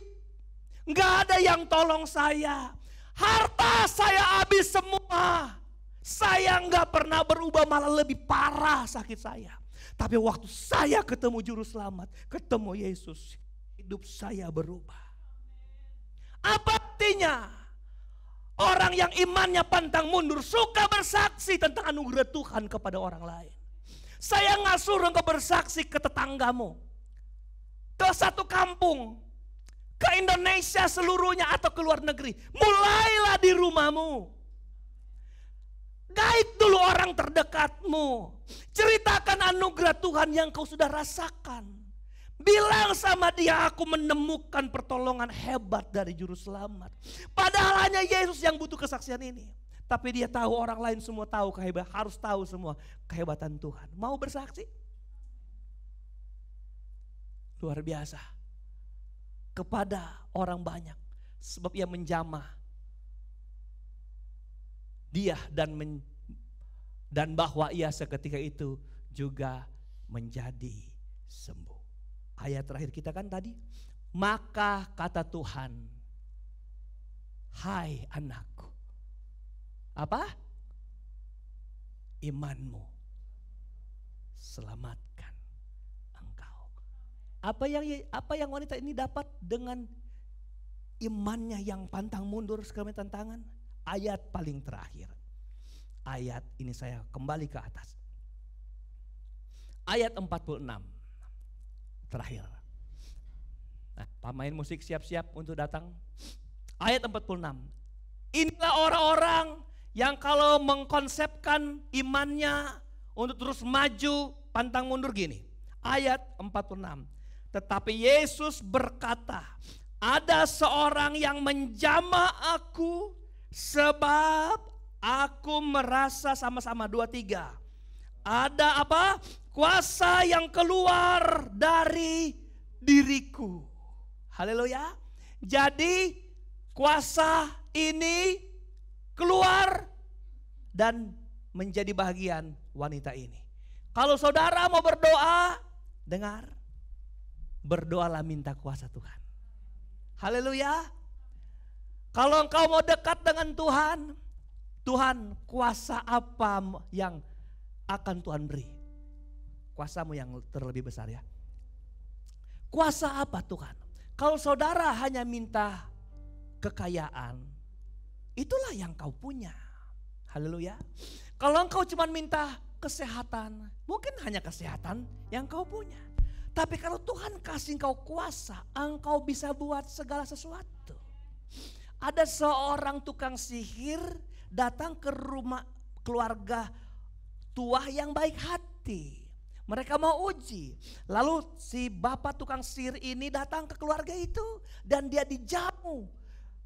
Speaker 4: Gak ada yang tolong saya. Harta saya habis semua. Saya gak pernah berubah, malah lebih parah sakit saya. Tapi waktu saya ketemu juru selamat, ketemu Yesus, hidup saya berubah. Apa artinya? Orang yang imannya pantang mundur suka bersaksi tentang anugerah Tuhan kepada orang lain. Saya nggak suruh engkau bersaksi ke tetanggamu, ke satu kampung, ke Indonesia seluruhnya atau ke luar negeri. Mulailah di rumahmu. Gaib dulu orang terdekatmu. Ceritakan anugerah Tuhan yang kau sudah rasakan. Bilang sama dia, aku menemukan pertolongan hebat dari juru selamat. Padahal hanya Yesus yang butuh kesaksian ini. Tapi dia tahu, orang lain semua tahu kehebatan, harus tahu semua kehebatan Tuhan. Mau bersaksi? Luar biasa. Kepada orang banyak. Sebab ia menjamah dia dan bahwa ia seketika itu juga menjadi sembuh. Ayat terakhir kita kan tadi, maka kata Tuhan, hai anakku, apa? Imanmu selamatkan engkau. Apa yang wanita ini dapat dengan imannya yang pantang mundur segala tantangan? Ayat paling terakhir. Ayat ini saya kembali ke atas. Ayat 46. Terakhir. Nah, pemain musik siap-siap untuk datang. Ayat 46. Inilah orang-orang yang kalau mengkonsepkan imannya untuk terus maju, pantang mundur gini. Ayat 46. Tetapi Yesus berkata, ada seorang yang menjamah aku sebab aku merasa sama-sama 2-3. Ada apa? Kuasa yang keluar dari diriku. Haleluya. Jadi kuasa ini keluar dan menjadi bagian wanita ini. Kalau saudara mau berdoa, dengar. Berdoalah minta kuasa Tuhan. Haleluya. Kalau engkau mau dekat dengan Tuhan, Tuhan kuasa apa yang akan Tuhan beri? Kuasamu yang terlebih besar ya. Kuasa apa Tuhan? Kalau saudara hanya minta kekayaan, itulah yang kau punya. Haleluya. Kalau engkau cuma minta kesehatan, mungkin hanya kesehatan yang kau punya. Tapi kalau Tuhan kasih engkau kuasa, engkau bisa buat segala sesuatu. Ada seorang tukang sihir datang ke rumah keluarga tua yang baik hati. Mereka mau uji. Lalu si bapak tukang sihir ini datang ke keluarga itu dan dia dijamu.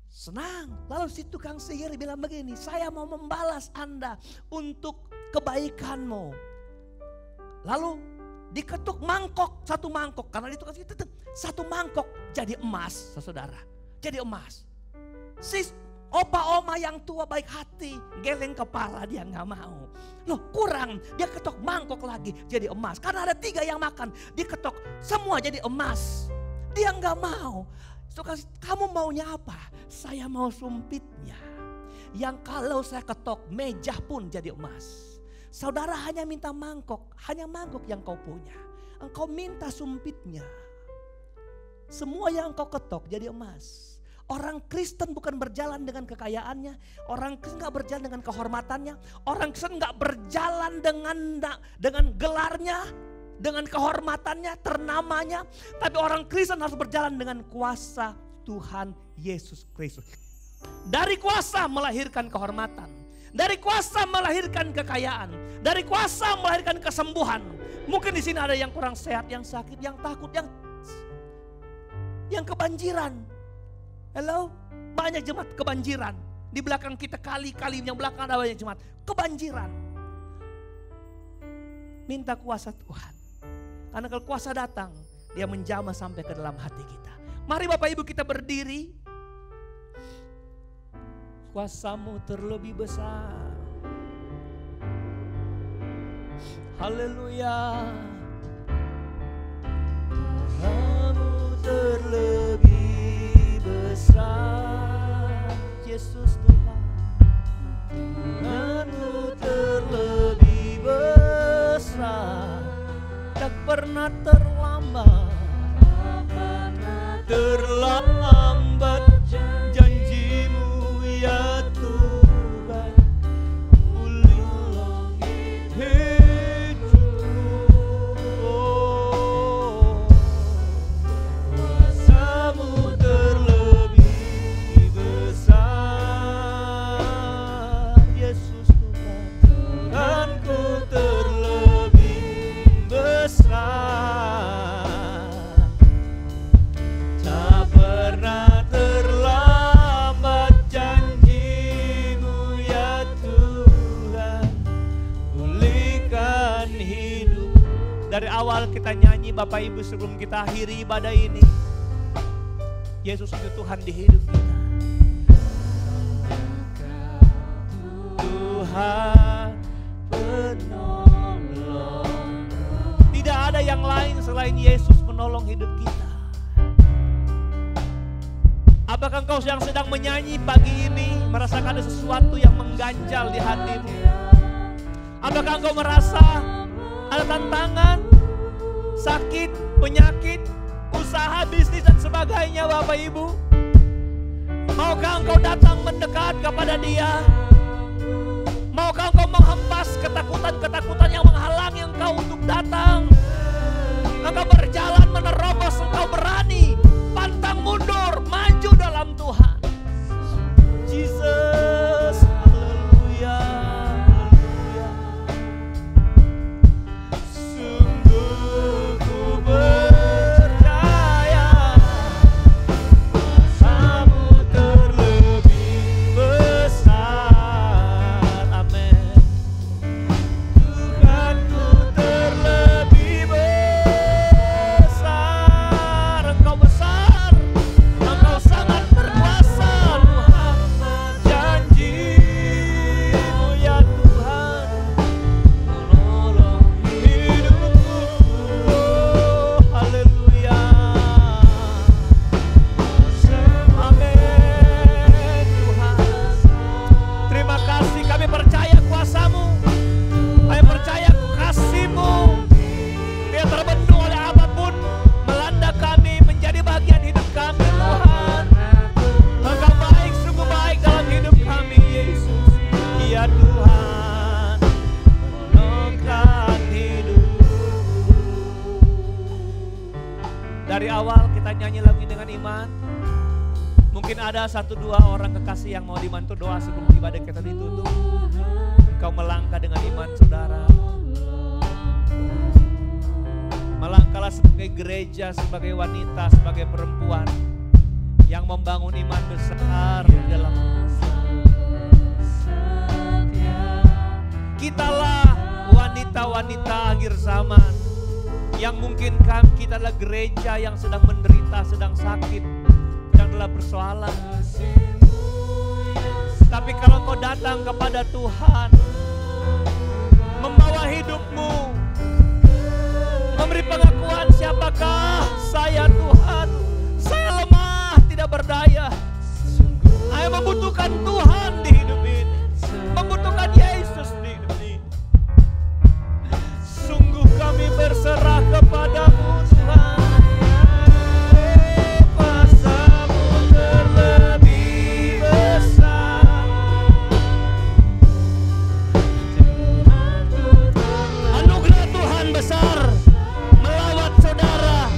Speaker 4: Senang. Lalu si tukang sihir bilang begini, saya mau membalas Anda untuk kebaikanmu. Lalu diketuk mangkok, satu mangkok. Karena itu satu mangkok jadi emas, saudara. Jadi emas. Si opa oma yang tua baik hati, geleng kepala, dia gak mau. Loh kurang, dia ketok mangkok lagi jadi emas. Karena ada 3 yang makan, diketok semua jadi emas. Dia gak mau. So, kamu maunya apa? Saya mau sumpitnya. Yang kalau saya ketok meja pun jadi emas. Saudara hanya minta mangkok, hanya mangkok yang kau punya. Engkau minta sumpitnya. Semua yang engkau ketok jadi emas. Orang Kristen bukan berjalan dengan kekayaannya, orang Kristen gak berjalan dengan kehormatannya, orang Kristen gak berjalan dengan gelarnya, dengan kehormatannya, ternamanya. Tapi orang Kristen harus berjalan dengan kuasa Tuhan Yesus Kristus. Dari kuasa melahirkan kehormatan, dari kuasa melahirkan kekayaan, dari kuasa melahirkan kesembuhan. Mungkin di sini ada yang kurang sehat, yang sakit, yang takut, yang kebanjiran. Halo, banyak jemaat kebanjiran. Di belakang kita kali-kali yang belakang ada banyak jemaat kebanjiran. Minta kuasa Tuhan. Karena kalau kuasa datang, dia menjamah sampai ke dalam hati kita. Mari Bapak Ibu kita berdiri. Kuasamu terlebih besar. Haleluya. Kuasamu terlebih besar, Yesus Tuhan. Tuhanmu terlebih besar, tak pernah terlambat, terlambat janjimu ya Tuhan. awal kita nyanyi Bapak Ibu sebelum kita akhiri ibadah ini. Yesus itu Tuhan di hidup kita. Tuhan penolong. Tidak ada yang lain selain Yesus menolong hidup kita. Apakah engkau yang sedang menyanyi pagi ini merasakan ada sesuatu yang mengganjal di hatimu? Apakah engkau merasa ada tantangan, sakit, penyakit, usaha, bisnis dan sebagainya Bapak Ibu? Maukah engkau datang mendekat kepada Dia? Maukah engkau menghempas ketakutan-ketakutan yang menghalangi engkau untuk datang? Engkau berjalan menerobos, engkau berani pantang mundur, maju dalam Tuhan. Jesus, haleluya, haleluya. Sungguh ku percaya kuasamu terlebih besar. Amin. Tuhanku terlebih besar. Engkau besar, Engkau sangat berkuasa Tuhan. Janji-Mu ya Tuhan menolong hidupku. Oh, haleluya. Amin Tuhan. Terima kasih, kami percaya kuasa-Mu, kami percaya kasih-Mu tidak terbendung oleh apapun melanda kami, menjadi bagian hidup kami Tuhan. Engkau baik, sungguh baik dalam hidup kami Yesus. Ya Tuhan, menolongkan hidup. Dari awal kita nyanyi lagu ini dengan iman. Mungkin ada 1-2 orang kekasih yang mau dibantu doa sebelum ibadah kita ditutup. Engkau melangkah dengan iman saudara. Melangkahlah sebagai gereja, sebagai wanita, sebagai perempuan yang membangun iman besar di dalam kitalah wanita-wanita akhir zaman yang mungkin kita adalah gereja yang sedang menderita, sedang sakit, sedang dalam persoalan. Tapi kalau kau datang kepada Tuhan, membawa hidupmu, memberi pengakuan siapakah saya Tuhan, saya lemah, tidak berdaya. Saya membutuhkan Tuhan di hidup ini, membutuhkan Yesus di hidup ini. Sungguh kami berserah kepadamu Tuhan. Kuasa-Mu terlebih besar. Anugerah Tuhan besar melawat saudara.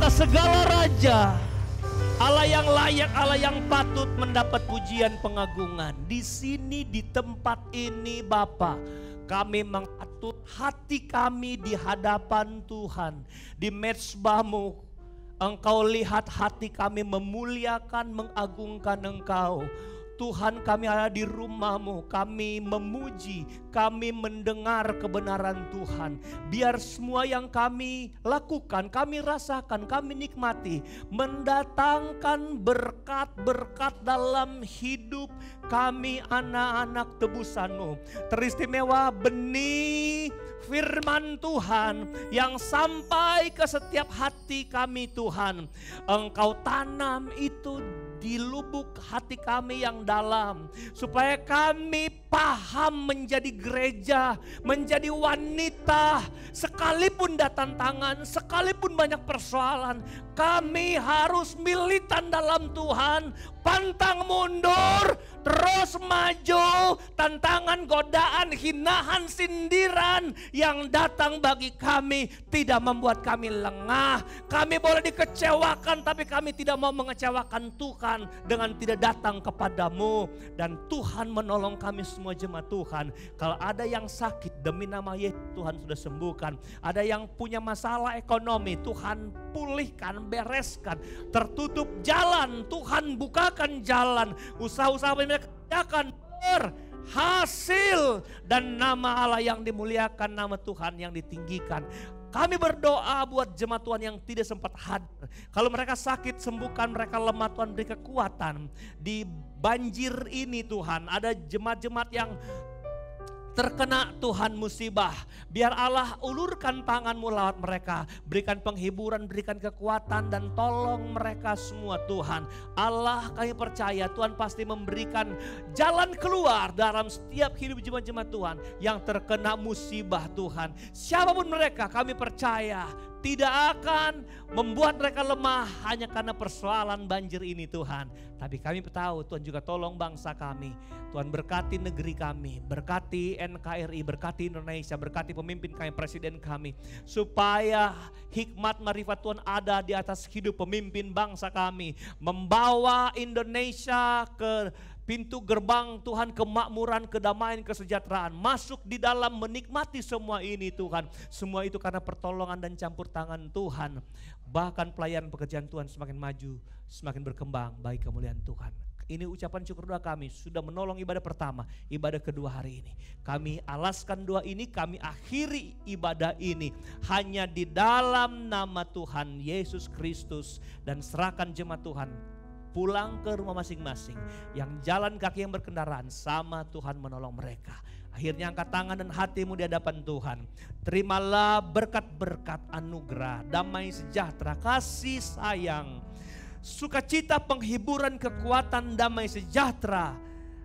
Speaker 4: Allah segala raja, Allah yang layak, Allah yang patut mendapat pujian pengagungan. Di sini, di tempat ini Bapa, kami mengatur hati kami di hadapan Tuhan. Di mezbah-Mu, Engkau lihat hati kami memuliakan, mengagungkan Engkau. Tuhan, kami ada di rumah-Mu, kami memuji, kami mendengar kebenaran Tuhan. Biar semua yang kami lakukan, kami rasakan, kami nikmati, mendatangkan berkat-berkat dalam hidup kami anak-anak tebusan-Mu. Teristimewa benih firman Tuhan yang sampai ke setiap hati kami Tuhan. Engkau tanam itu di lubuk hati kami yang dalam, supaya kami paham menjadi gereja, menjadi wanita. Sekalipun datang tangan, sekalipun banyak persoalan, kami harus militan dalam Tuhan, pantang mundur, terus maju. Tantangan, godaan, hinaan, sindiran yang datang bagi kami tidak membuat kami lengah. Kami boleh dikecewakan, tapi kami tidak mau mengecewakan Tuhan dengan tidak datang kepadamu. Dan Tuhan menolong kami semua jemaat Tuhan. Kalau ada yang sakit, demi nama Yesus Tuhan sudah sembuhkan. Ada yang punya masalah ekonomi, Tuhan pulihkan, bereskan. Tertutup jalan, Tuhan bukakan jalan. Usaha-usaha mereka akan berhasil. Dan nama Allah yang dimuliakan, nama Tuhan yang ditinggikan. Kami berdoa buat jemaat Tuhan yang tidak sempat hadir. Kalau mereka sakit, sembuhkan, mereka lemah, Tuhan beri kekuatan. Di banjir ini Tuhan, ada jemaat-jemaat yang terkena Tuhan musibah. Biar Allah ulurkan tangan-Mu lewat mereka. Berikan penghiburan, berikan kekuatan dan tolong mereka semua Tuhan. Allah, kami percaya Tuhan pasti memberikan jalan keluar dalam setiap hidup jemaat-jemaat Tuhan yang terkena musibah Tuhan. Siapapun mereka, kami percaya tidak akan membuat mereka lemah hanya karena persoalan banjir ini Tuhan. Tapi kami tahu Tuhan juga tolong bangsa kami. Tuhan berkati negeri kami, berkati NKRI, berkati Indonesia, berkati pemimpin kami, presiden kami. Supaya hikmat marifat Tuhan ada di atas hidup pemimpin bangsa kami. Membawa Indonesia ke pintu gerbang Tuhan, kemakmuran, kedamaian, kesejahteraan. Masuk di dalam menikmati semua ini Tuhan. Semua itu karena pertolongan dan campur tangan Tuhan. Bahkan pelayanan pekerjaan Tuhan semakin maju, semakin berkembang bagi kemuliaan Tuhan. Ini ucapan syukur doa kami sudah menolong ibadah pertama, ibadah kedua hari ini. Kami alaskan doa ini, kami akhiri ibadah ini hanya di dalam nama Tuhan Yesus Kristus. Dan serahkan jemaat Tuhan pulang ke rumah masing-masing. Yang jalan kaki yang berkendaraan, sama Tuhan menolong mereka. Akhirnya angkat tangan dan hatimu di hadapan Tuhan. Terimalah berkat-berkat anugerah, damai sejahtera, kasih sayang, sukacita, penghiburan, kekuatan, damai sejahtera,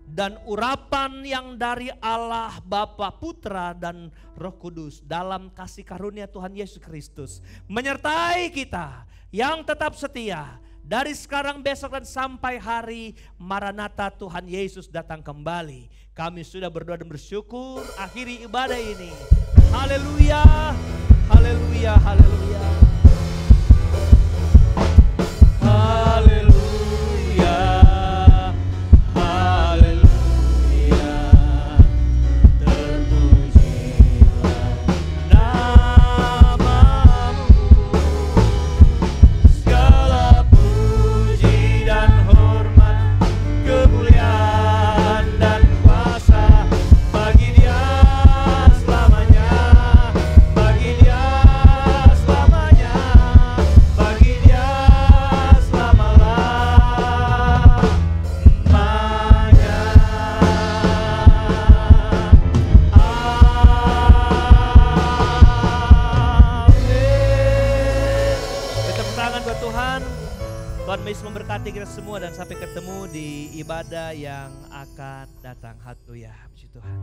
Speaker 4: dan urapan yang dari Allah Bapa, Putra, dan Roh Kudus dalam kasih karunia Tuhan Yesus Kristus menyertai kita yang tetap setia dari sekarang, besok, dan sampai hari Maranatha Tuhan Yesus datang kembali. Kami sudah berdoa dan bersyukur. Akhiri ibadah ini. Haleluya, haleluya, haleluya. Haleluya, haleluya. Terpujilah namamu. Segala puji dan hormat, kemuliaan dan kuasa bagi Dia selamanya, bagi Dia selamanya, bagi Dia selama-lamanya. Amin. Tepuk tangan buat Tuhan. Tuhan Yesus memberkati kita semua dan sampai ketemu di ibadah yang akan datang. Haleluya. Puji Tuhan.